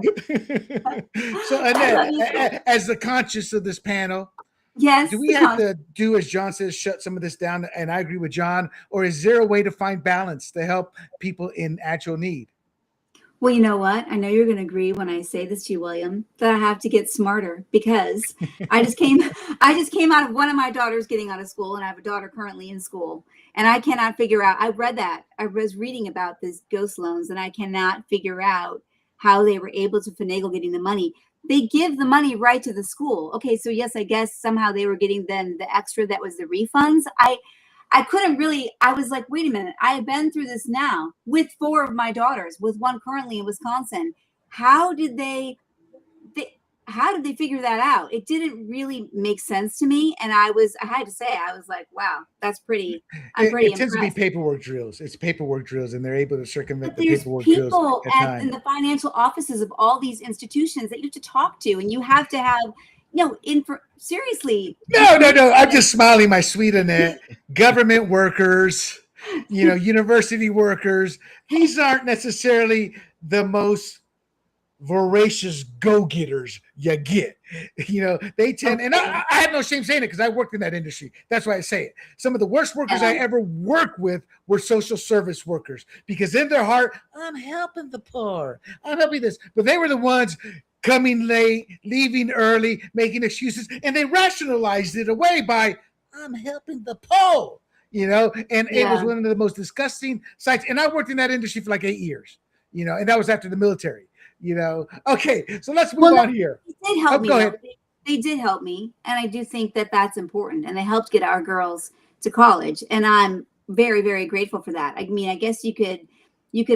So, Annette, as the conscience of this panel, yes, do we have to do, as John says, shut some of this down? And I agree with John. Or is there a way to find balance to help people in actual need? Well, you know what? I know you're going to agree when I say this to you, William, that I have to get smarter, because I just came out of one of my daughters getting out of school, and I have a daughter currently in school, and I cannot figure out. I was reading about these ghost loans, and I cannot figure out how they were able to finagle getting the money. They give the money right to the school. Okay, so yes, I guess somehow they were getting then the extra that was the refunds. I couldn't really, I was like, wait a minute, I have been through this now with 4 of my daughters, with one currently in Wisconsin. How did how did they figure that out? It didn't really make sense to me. And I had to say, I was like, wow, that's pretty, I'm pretty It tends to be impressed. paperwork drills. It's paperwork drills, and they're able to circumvent But the there's paperwork drills people at times. in the financial offices of all these institutions that you have to talk to, and you have to have, seriously. No. I'm just smiling, my sweet Annette. Government workers, university workers. These aren't necessarily the most voracious go-getters you get. They tend, and I have no shame saying it because I worked in that industry. That's why I say it. Some of the worst workers I ever worked with were social service workers, because in their heart, I'm helping the poor, I'm helping this, but they were the ones coming late, leaving early, making excuses, and they rationalized it away by, I'm helping the poor, and it was one of the most disgusting sights. And I worked in that industry for like 8 years, and that was after the military. Okay, so let's move on here. They did help me. Go ahead. They did help me, and I do think that that's important. And they helped get our girls to college, and I'm very, very grateful for that. I mean, I guess you could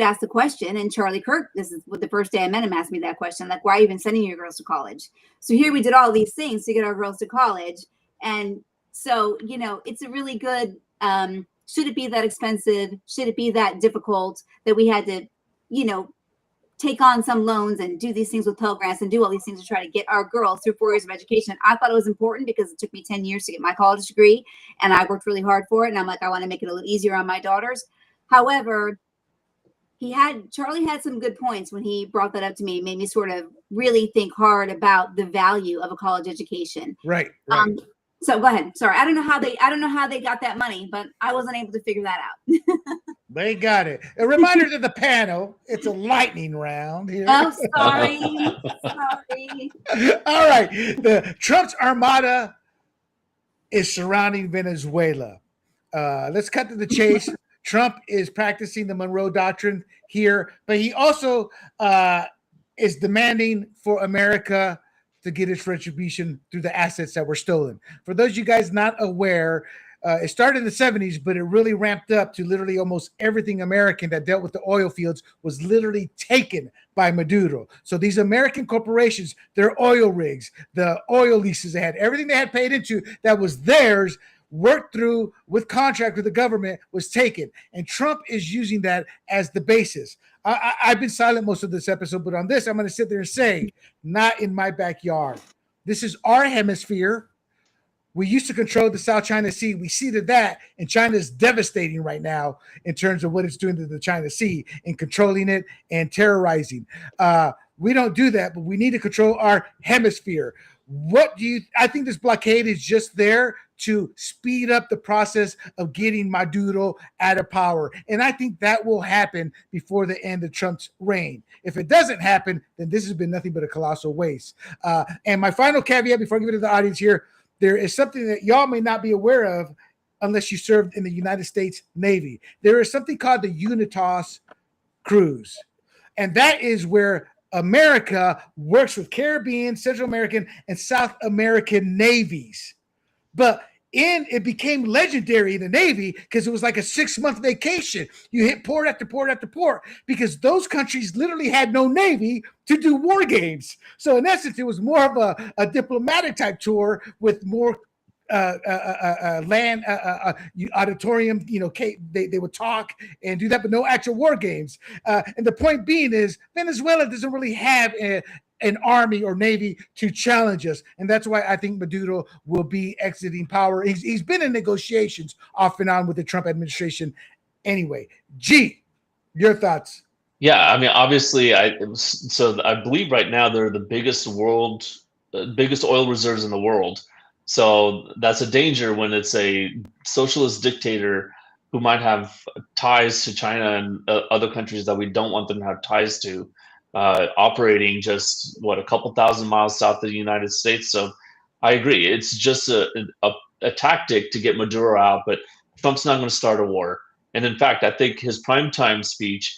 ask the question, and Charlie Kirk, this is what the first day I met him, asked me that question, like, why are you even sending your girls to college? So here we did all these things to get our girls to college, and so it's a really good. Should it be that expensive? Should it be that difficult that we had to, take on some loans and do these things with Pell Grants and do all these things to try to get our girls through 4 years of education? I thought it was important because it took me 10 years to get my college degree, and I worked really hard for it. And I'm like, I want to make it a little easier on my daughters. However, Charlie had some good points when he brought that up to me. It made me sort of really think hard about the value of a college education. Right. So go ahead. Sorry, I don't know how they got that money, but I wasn't able to figure that out. They got it. A reminder to the panel: it's a lightning round here. Oh, sorry. All right. The Trump's armada is surrounding Venezuela. Let's cut to the chase. Trump is practicing the Monroe Doctrine here, but he also is demanding for America to get its retribution through the assets that were stolen. For those of you guys not aware, it started in the 70s, but it really ramped up to literally almost everything American that dealt with the oil fields was literally taken by Maduro. So these American corporations, their oil rigs, the oil leases they had, everything they had paid into that was theirs, worked through with contract with the government, was taken. And Trump is using that as the basis. I've been silent most of this episode, but on this, I'm going to sit there and say, not in my backyard. This is our hemisphere. We used to control the South China Sea. We ceded that, and China is devastating right now in terms of what it's doing to the China Sea and controlling it and terrorizing. We don't do that, but we need to control our hemisphere. I think this blockade is just there to speed up the process of getting Maduro out of power. And I think that will happen before the end of Trump's reign. If it doesn't happen, then this has been nothing but a colossal waste. And my final caveat before I give it to the audience here, there is something that y'all may not be aware of unless you served in the United States Navy. There is something called the Unitas cruise. And that is where America works with Caribbean, Central American, and South American navies. But it became legendary in the Navy because it was like a 6-month vacation. You hit port after port after port because those countries literally had no Navy to do war games. So in essence, it was more of a diplomatic type tour with more land auditorium. They would talk and do that, but no actual war games. And the point being is Venezuela doesn't really have an army or navy to challenge us. And that's why I think Maduro will be exiting power. He's been in negotiations off and on with the Trump administration anyway. G, your thoughts? Yeah, I mean, obviously, I believe right now they're the biggest oil reserves in the world. So that's a danger when it's a socialist dictator who might have ties to China and other countries that we don't want them to have ties to. Operating just a couple thousand miles south of the United States. So I agree. It's just a tactic to get Maduro out, but Trump's not going to start a war. And in fact, I think his primetime speech,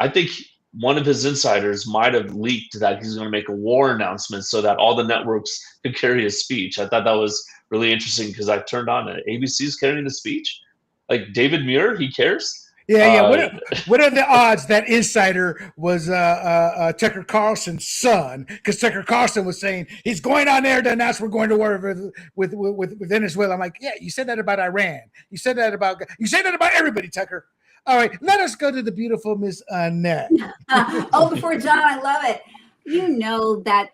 I think one of his insiders might have leaked that he's going to make a war announcement so that all the networks could carry his speech. I thought that was really interesting because I turned on it. ABC's carrying the speech. Like David Muir, he cares. Yeah. Uh, What are the odds that insider was Tucker Carlson's son? Because Tucker Carlson was saying he's going on there to announce we're going to war with Venezuela. I'm like, yeah, you said that about Iran. You said that about everybody, Tucker. All right, let us go to the beautiful Miss Annette. Oh, before John, I love it. You know that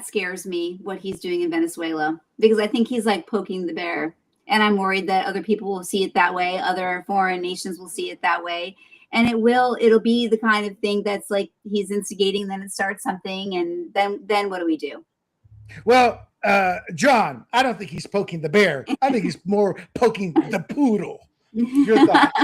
scares me, what he's doing in Venezuela, because I think he's like poking the bear. And I'm worried that other people will see it that way. Other foreign nations will see it that way. And it'll be the kind of thing that's like he's instigating, then it starts something. And then what do we do? Well, John, I don't think he's poking the bear. I think he's more poking the poodle. Your thoughts?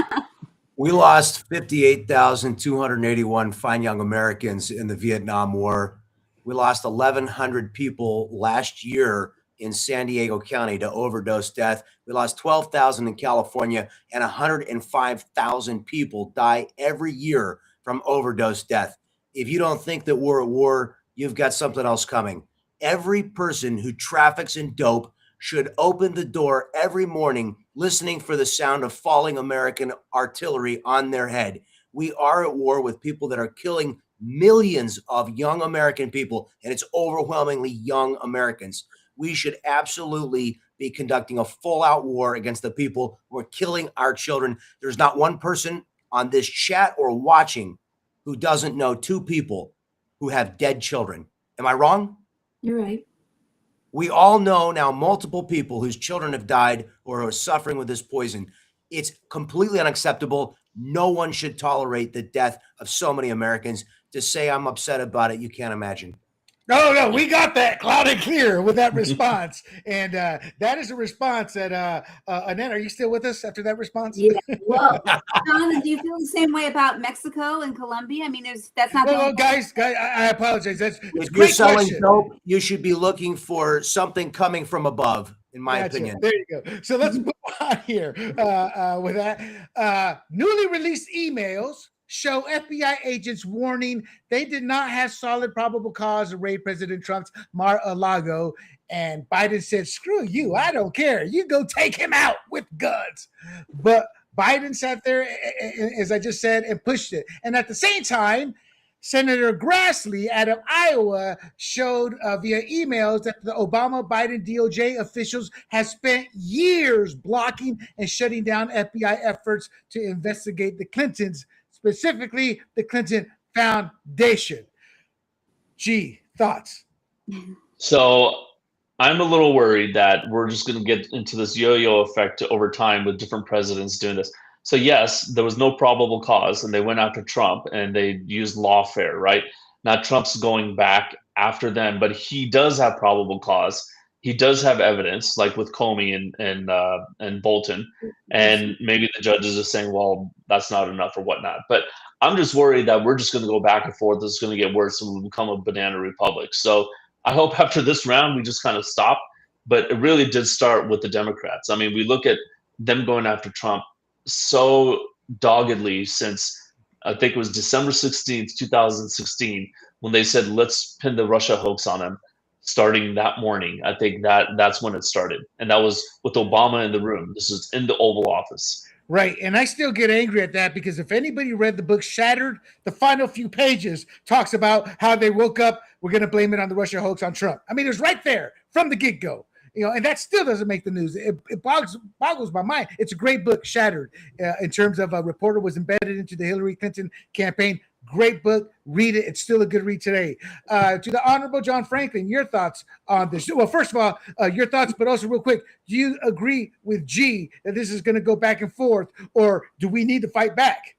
We lost 58,281 fine young Americans in the Vietnam War. We lost 1,100 people last year in San Diego County to overdose death. We lost 12,000 in California, and 105,000 people die every year from overdose death. If you don't think that we're at war, you've got something else coming. Every person who traffics in dope should open the door every morning listening for the sound of falling American artillery on their head. We are at war with people that are killing millions of young American people, and it's overwhelmingly young Americans. We should absolutely be conducting a full-out war against the people who are killing our children. There's not one person on this chat or watching who doesn't know two people who have dead children. Am I wrong? You're right. We all know now multiple people whose children have died or are suffering with this poison. It's completely unacceptable. No one should tolerate the death of so many Americans. To say I'm upset about it, you can't imagine. No, we got that loud and clear with that response. And that is a response that, Annette, are you still with us after that response? Yeah. Well, John, do you feel the same way about Mexico and Colombia? I mean, that's not. Well, guys, I apologize. That's If you're great selling question. dope, you should be looking for something coming from above, in my Gotcha. opinion. There you go. So let's move on here with that. Newly released emails show FBI agents warning they did not have solid probable cause to raid President Trump's Mar-a-Lago. And Biden said, screw you, I don't care. You go take him out with guns. But Biden sat there, as I just said, and pushed it. And at the same time, Senator Grassley out of Iowa showed via emails that the Obama-Biden DOJ officials have spent years blocking and shutting down FBI efforts to investigate the Clintons, specifically the Clinton Foundation. G, thoughts? So I'm a little worried that we're just going to get into this yo-yo effect over time with different presidents doing this. So yes, there was no probable cause, and they went after Trump, and they used lawfare, right? Now Trump's going back after them, but he does have probable cause. He does have evidence, like with Comey and Bolton, and maybe the judges are saying, well, that's not enough or whatnot. But I'm just worried that we're just going to go back and forth. This is going to get worse, and we'll become a banana republic. So I hope after this round we just kind of stop. But it really did start with the Democrats. I mean, we look at them going after Trump so doggedly since I think it was December 16th, 2016, when they said, let's pin the Russia hoax on him. Starting that morning, I think that's when it started. And that was with Obama in the room. This is in the Oval Office. Right. And I still get angry at that because if anybody read the book Shattered, the final few pages talks about how they woke up, we're going to blame it on the Russia hoax on Trump. I mean, it was right there from the get-go. And that still doesn't make the news. It boggles my mind. It's a great book, Shattered, in terms of a reporter was embedded into the Hillary Clinton campaign. Great book. Read it. It's still a good read today. To the Honorable John Franklin, your thoughts on this? Well, first of all, your thoughts, but also real quick, do you agree with G that this is going to go back and forth, or do we need to fight back?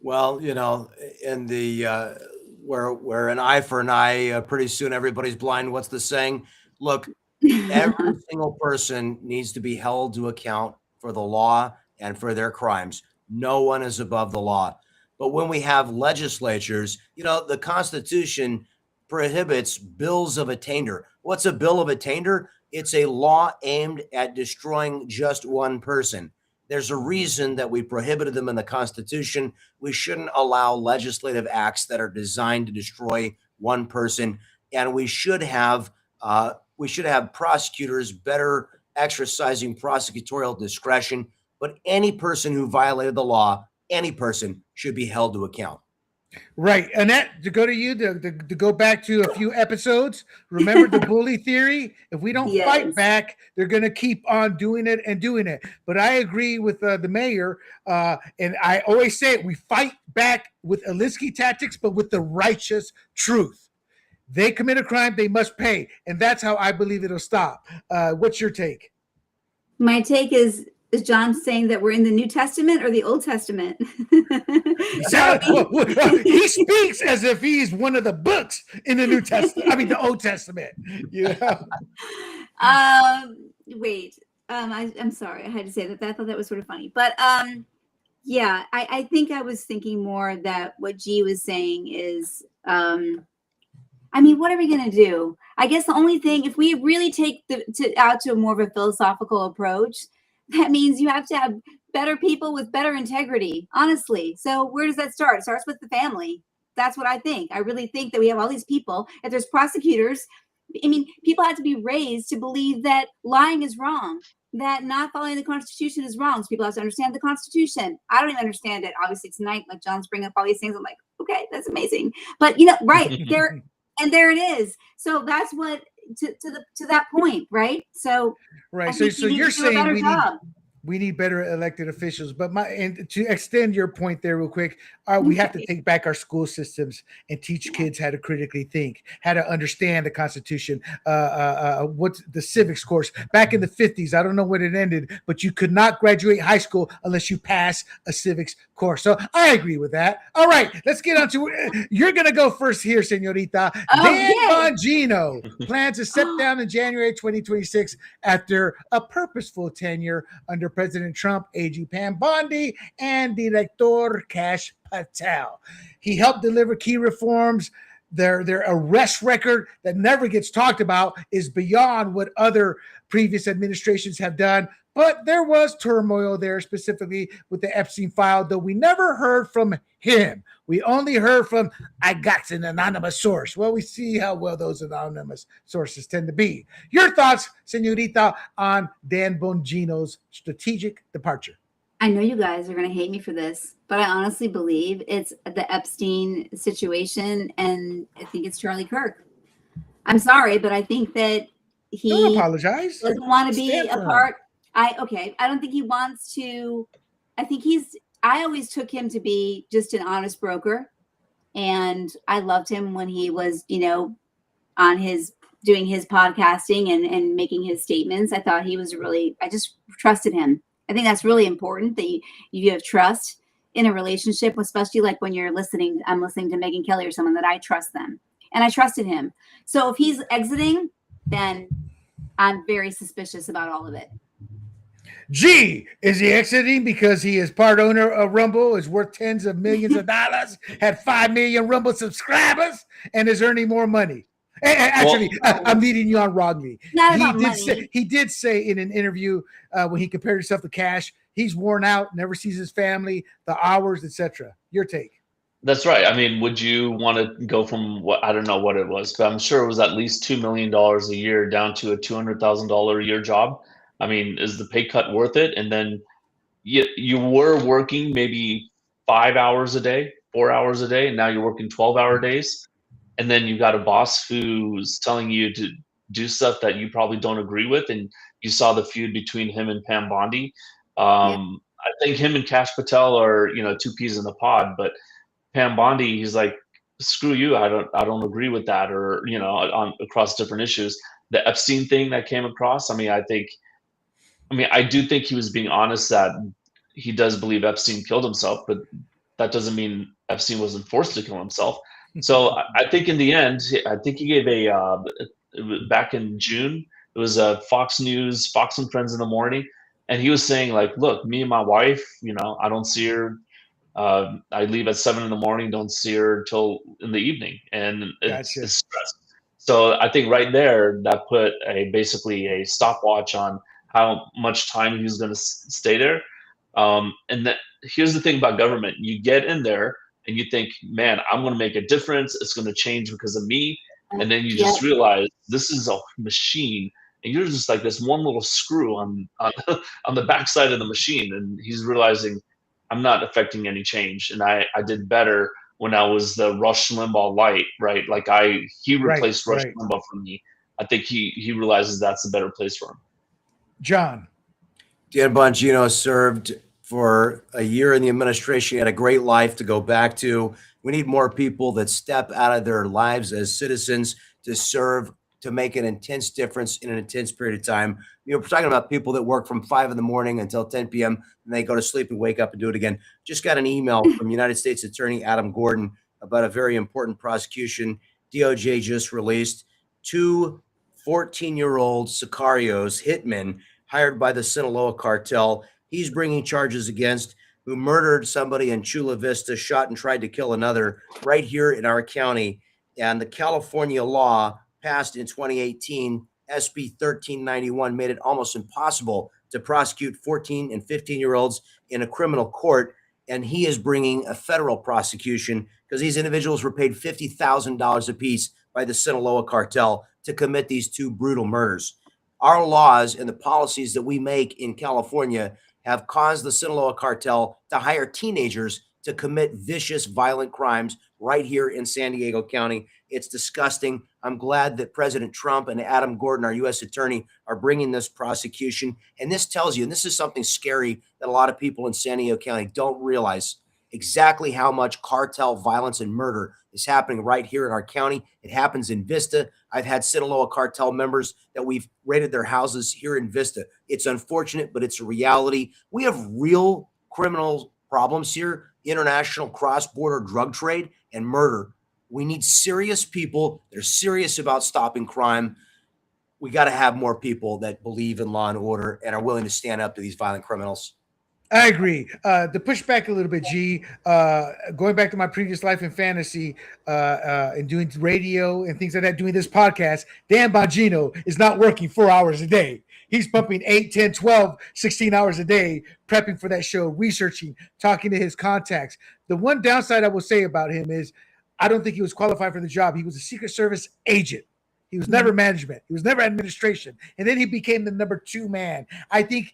Well, in the where an eye for an eye, pretty soon everybody's blind. What's the saying? Look, every single person needs to be held to account for the law and for their crimes. No one is above the law. But when we have legislatures, the Constitution prohibits bills of attainder. What's a bill of attainder? It's a law aimed at destroying just one person. There's a reason that we prohibited them in the Constitution. We shouldn't allow legislative acts that are designed to destroy one person. And we should have prosecutors better exercising prosecutorial discretion. but any person who violated the law, any person should be held to account. Right. Annette, to go to you, to go back to a few episodes, remember the bully theory? If we don't fight back, they're going to keep on doing it and doing it. But I agree with the mayor, and I always say it, we fight back with Alinsky tactics, but with the righteous truth. They commit a crime, they must pay. And that's how I believe it'll stop. What's your take? My take is John saying that we're in the New Testament or the Old Testament? He speaks as if he's one of the books in the New Testament. I mean, the Old Testament. Yeah. Wait. I'm sorry. I had to say that. I thought that was sort of funny. But yeah, I think I was thinking more that what G was saying is, I mean, what are we going to do? I guess the only thing, if we really take out to a more of a philosophical approach, that means you have to have better people with better integrity, honestly. So where does that start? It starts with the family. That's what I think. I really think that we have all these people. If there's prosecutors, I mean, people have to be raised to believe that lying is wrong, that not following the Constitution is wrong. So people have to understand the Constitution. I don't even understand it. Obviously, tonight, like John's bringing up all these things. I'm like, okay, that's amazing. But, you know, right there, and there it is. So that's what, to that point, right? So right. So you're saying we need better elected officials. But to extend your point there real quick, we have to take back our school systems and teach kids how to critically think, how to understand the Constitution, what's the civics course. Back in the 50s, I don't know when it ended, but you could not graduate high school unless you pass a civics course. So I agree with that. All right, let's get on to, you're going to go first here, señorita. Dan Bongino plans to step down in January 2026 after a purposeful tenure under President Trump, AG Pam Bondi, and Director Kash Patel. He helped deliver key reforms. Their arrest record that never gets talked about is beyond what other previous administrations have done. But there was turmoil there, specifically with the Epstein file, though we never heard from him. We only heard from, I got an anonymous source. Well, we see how well those anonymous sources tend to be. Your thoughts, señorita, on Dan Bongino's strategic departure? I know you guys are going to hate me for this, but I honestly believe it's the Epstein situation, and I think it's Charlie Kirk. I'm sorry, but I think that he don't apologize. Doesn't want to be a part. I don't think he wants to. I always took him to be just an honest broker, and I loved him when he was, on doing his podcasting and making his statements. I thought he was I just trusted him. I think that's really important that you have trust in a relationship, especially like when I'm listening to Megyn Kelly or someone, that I trust them, and I trusted him. So if he's exiting, then I'm very suspicious about all of it. Gee, is he exiting because he is part owner of Rumble, is worth tens of millions of dollars, had 5 million Rumble subscribers, and is earning more money? Actually, I'm leading you on wrongly. He did say in an interview when he compared himself to Cash, he's worn out, never sees his family, the hours, etc. Your take? That's right. I mean, would you want to go from I don't know what it was, but I'm sure it was at least $2 million a year down to a $200,000 a year job. I mean, is the pay cut worth it? And then you were working maybe 5 hours a day, 4 hours a day, and now you're working 12-hour days. And then you got a boss who's telling you to do stuff that you probably don't agree with. And you saw the feud between him and Pam Bondi. I think him and Kash Patel are, two peas in the pod, but Pam Bondi, he's like, screw you. I don't agree with that, or, across different issues. The Epstein thing that came across, I do think he was being honest that he does believe Epstein killed himself, but that doesn't mean Epstein wasn't forced to kill himself. So I think in the end, I think he gave back in June, it was a Fox News, Fox and Friends in the morning. And he was saying like, look, me and my wife, I don't see her. I leave at 7 a.m, don't see her till in the evening. And it's stress. So I think right there, that put basically a stopwatch on how much time he was going to stay there. And here's the thing about government. You get in there and you think, man, I'm going to make a difference. It's going to change because of me. And then you just realize this is a machine, and you're just like this one little screw on on the backside of the machine. And he's realizing I'm not affecting any change, and I did better when I was the Rush Limbaugh light, right? Like he replaced Rush Limbaugh for me. I think he realizes that's a better place for him. John. Dan Bongino served for a year in the administration. He had a great life to go back to. We need more people that step out of their lives as citizens to serve, to make an intense difference in an intense period of time. We're talking about people that work from 5 in the morning until 10 p.m. and they go to sleep and wake up and do it again. Just got an email from United States Attorney Adam Gordon about a very important prosecution DOJ just released. 2 14-year-old sicarios, hitmen, hired by the Sinaloa cartel. He's bringing charges against, who murdered somebody in Chula Vista, shot and tried to kill another right here in our county. And the California law passed in 2018, SB 1391, made it almost impossible to prosecute 14 and 15-year-olds in a criminal court. And he is bringing a federal prosecution because these individuals were paid $50,000 apiece by the Sinaloa cartel to commit these 2 brutal murders. Our laws and the policies that we make in California have caused the Sinaloa cartel to hire teenagers to commit vicious, violent crimes right here in San Diego County. It's disgusting. I'm glad that President Trump and Adam Gordon, our U.S. attorney, are bringing this prosecution. And this tells you, and this is something scary that a lot of people in San Diego County don't realize, exactly how much cartel violence and murder is happening right here in our county. It happens in Vista. I've had Sinaloa cartel members that we've raided their houses here in Vista. It's unfortunate, but it's a reality. We have real criminal problems here, international cross-border drug trade and murder. We need serious people. They're serious about stopping crime. We got to have more people that believe in law and order and are willing to stand up to these violent criminals. I agree. To push back a little bit, G, going back to my previous life in fantasy and doing radio and things like that, doing this podcast, Dan Bongino is not working 4 hours a day. He's pumping 8, 10, 12, 16 hours a day, prepping for that show, researching, talking to his contacts. The one downside I will say about him is I don't think he was qualified for the job. He was a Secret Service agent. He was never management. He was never administration. And then he became the number 2 man. I think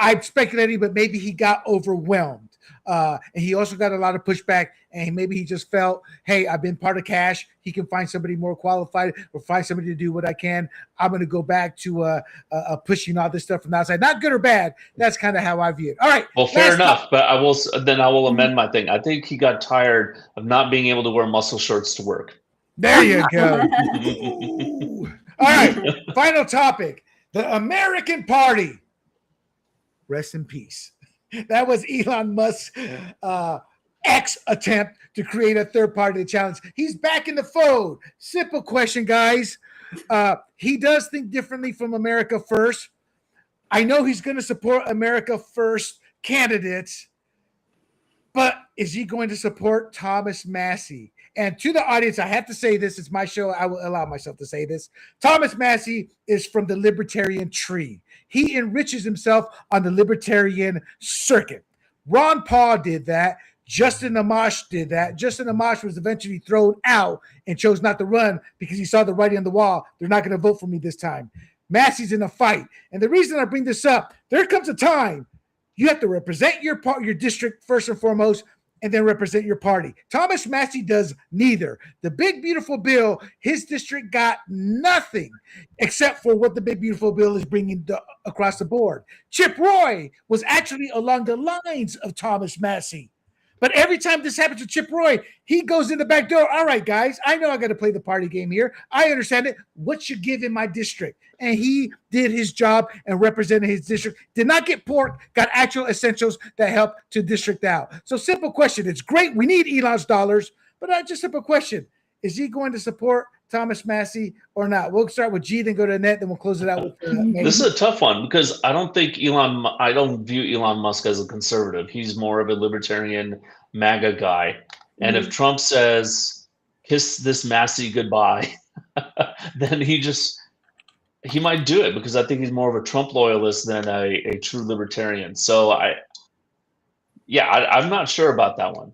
I'm speculating, but maybe he got overwhelmed. And he also got a lot of pushback, and maybe he just felt, hey, I've been part of Cash. He can find somebody more qualified or find somebody to do what I can. I'm going to go back to pushing all this stuff from the outside. Not good or bad. That's kind of how I view it. All right. Well, fair enough, but I will amend my thing. I think he got tired of not being able to wear muscle shirts to work. There you go. All right. Final topic. The American Party. Rest in peace. That was Elon Musk's X attempt to create a third party challenge. He's back in the fold. Simple question, guys. He does think differently from America First. I know he's going to support America First candidates, but is he going to support Thomas Massie? And to the audience, I have to say this. It's my show. I will allow myself to say this. Thomas Massie is from the Libertarian tree. He enriches himself on the Libertarian circuit. Ron Paul did that. Justin Amash did that. Justin Amash was eventually thrown out and chose not to run because he saw the writing on the wall. They're not going to vote for me this time. Massie's in a fight. And the reason I bring this up, there comes a time you have to represent your district first and foremost, and then represent your party. Thomas Massie does neither. The Big Beautiful Bill, his district got nothing except for what the Big Beautiful Bill is bringing across the board. Chip Roy was actually along the lines of Thomas Massie. But every time this happens to Chip Roy, he goes in the back door. All right, guys, I know I got to play the party game here. I understand it. What you give in my district? And he did his job and represented his district. Did not get pork, got actual essentials that help to district out. So simple question. It's great. We need Elon's dollars, but just simple question. Is he going to support Thomas Massie or not? We'll start with G, then go to Annette, then we'll close it out with This is a tough one because I don't view Elon Musk as a conservative. He's more of a libertarian MAGA guy. And if Trump says, kiss this Massie goodbye, then he might do it because I think he's more of a Trump loyalist than a true libertarian. So I'm not sure about that one.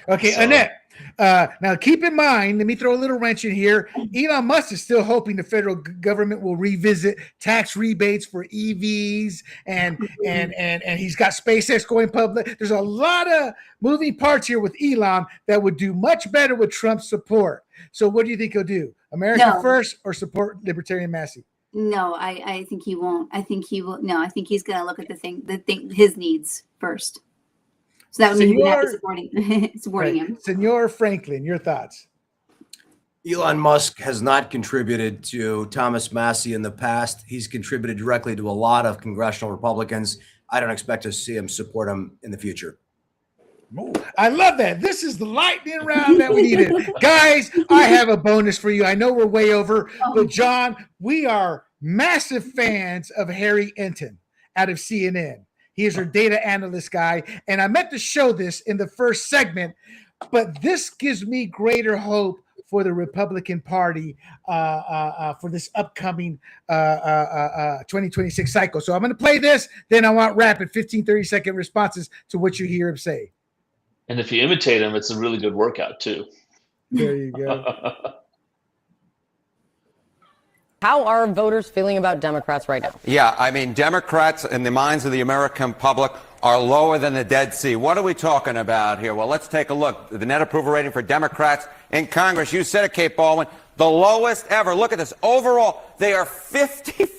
Okay, So, Annette, Now, keep in mind, let me throw a little wrench in here. Elon Musk is still hoping the federal government will revisit tax rebates for EVs, and he's got SpaceX going public. There's a lot of moving parts here with Elon that would do much better with Trump's support. So, what do you think he'll do? America first or support Libertarian Massey? No, I think he won't. I think he will. No, I think he's going to look at his needs first. So that would mean we're not supporting him. Senor Franklin, your thoughts? Elon Musk has not contributed to Thomas Massey in the past. He's contributed directly to a lot of congressional Republicans. I don't expect to see him support him in the future. I love that. This is the lightning round that we needed. Guys, I have a bonus for you. I know we're way over, but John, we are massive fans of Harry Enton out of CNN. He is our data analyst guy, and I meant to show this in the first segment, but this gives me greater hope for the Republican Party for this upcoming 2026 cycle. So I'm going to play this, then I want rapid 15, 30-second responses to what you hear him say. And if you imitate him, it's a really good workout, too. There you go. How are voters feeling about Democrats right now? Yeah, I mean, Democrats in the minds of the American public are lower than the Dead Sea. What are we talking about here? Well, let's take a look. The net approval rating for Democrats in Congress, you said it, Kate Baldwin, the lowest ever. Look at this. Overall, they are 55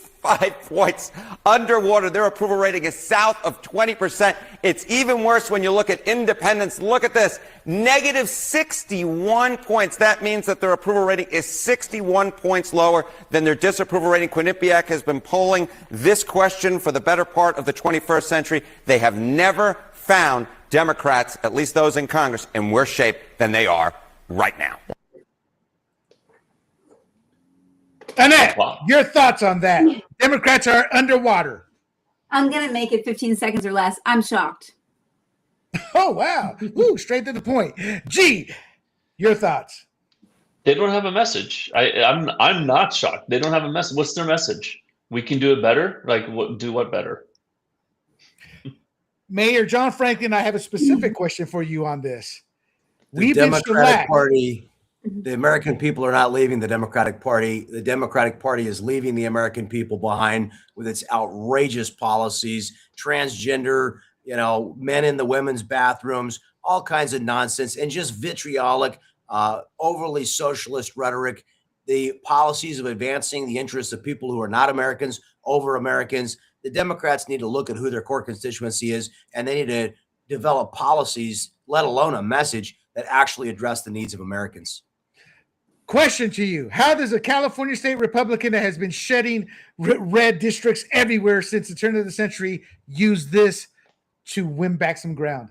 points underwater. Their approval rating is south of 20%. It's even worse when you look at independents. Look at this. Negative 61 points. That means that their approval rating is 61 points lower than their disapproval rating. Quinnipiac has been polling this question for the better part of the 21st century. They have never found Democrats, at least those in Congress, in worse shape than they are right now. Annette, Wow. your thoughts on that? Democrats are underwater. I'm going to make it 15 seconds or less. I'm shocked. Oh, wow. Ooh, straight to the point. G, your thoughts? They don't have a message. I'm not shocked. They don't have a message. What's their message? We can do it better? Like, do what better? Mayor John Franklin, I have a specific question for you on this. The Democratic Party, the American people are not leaving the Democratic Party. The Democratic Party is leaving the American people behind with its outrageous policies, transgender, men in the women's bathrooms, all kinds of nonsense, and just vitriolic, overly socialist rhetoric. The policies of advancing the interests of people who are not Americans over Americans. The Democrats need to look at who their core constituency is, and they need to develop policies, let alone a message that actually address the needs of Americans. Question to you. How does a California state Republican that has been shedding red districts everywhere since the turn of the century use this to win back some ground?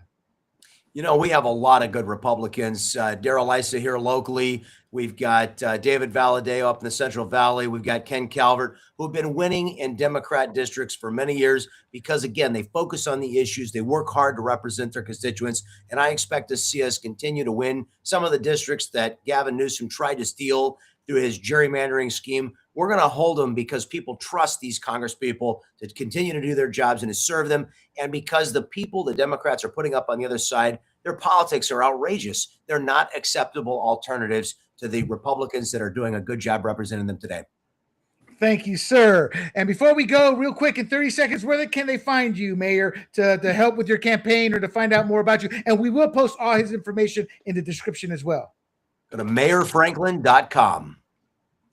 We have a lot of good Republicans. Darrell Issa here locally. We've got David Valadao up in the Central Valley. We've got Ken Calvert, who've been winning in Democrat districts for many years because, again, they focus on the issues. They work hard to represent their constituents. And I expect to see us continue to win some of the districts that Gavin Newsom tried to steal through his gerrymandering scheme. We're going to hold them because people trust these congresspeople to continue to do their jobs and to serve them. And because the people the Democrats are putting up on the other side, their politics are outrageous. They're not acceptable alternatives to the Republicans that are doing a good job representing them today. Thank you, sir. And before we go, real quick, in 30 seconds, where can they find you, Mayor, to help with your campaign or to find out more about you? And we will post all his information in the description as well. Go to mayorfranklin.com.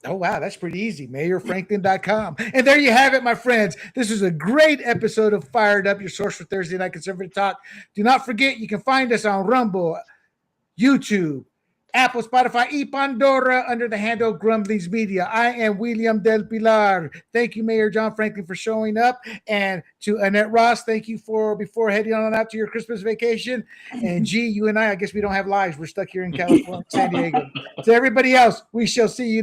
Oh, wow. That's pretty easy. Mayorfranklin.com. And there you have it, my friends. This was a great episode of Fired Up, your source for Thursday Night Conservative Talk. Do not forget, you can find us on Rumble, YouTube, Apple, Spotify, y Pandora under the handle Grumblings Media. I am William Del Pilar. Thank you, Mayor John Franklin, for showing up. And to Annette Ross, thank you before heading on out to your Christmas vacation. And G, you and I guess we don't have lives. We're stuck here in California, San Diego. To everybody else, we shall see you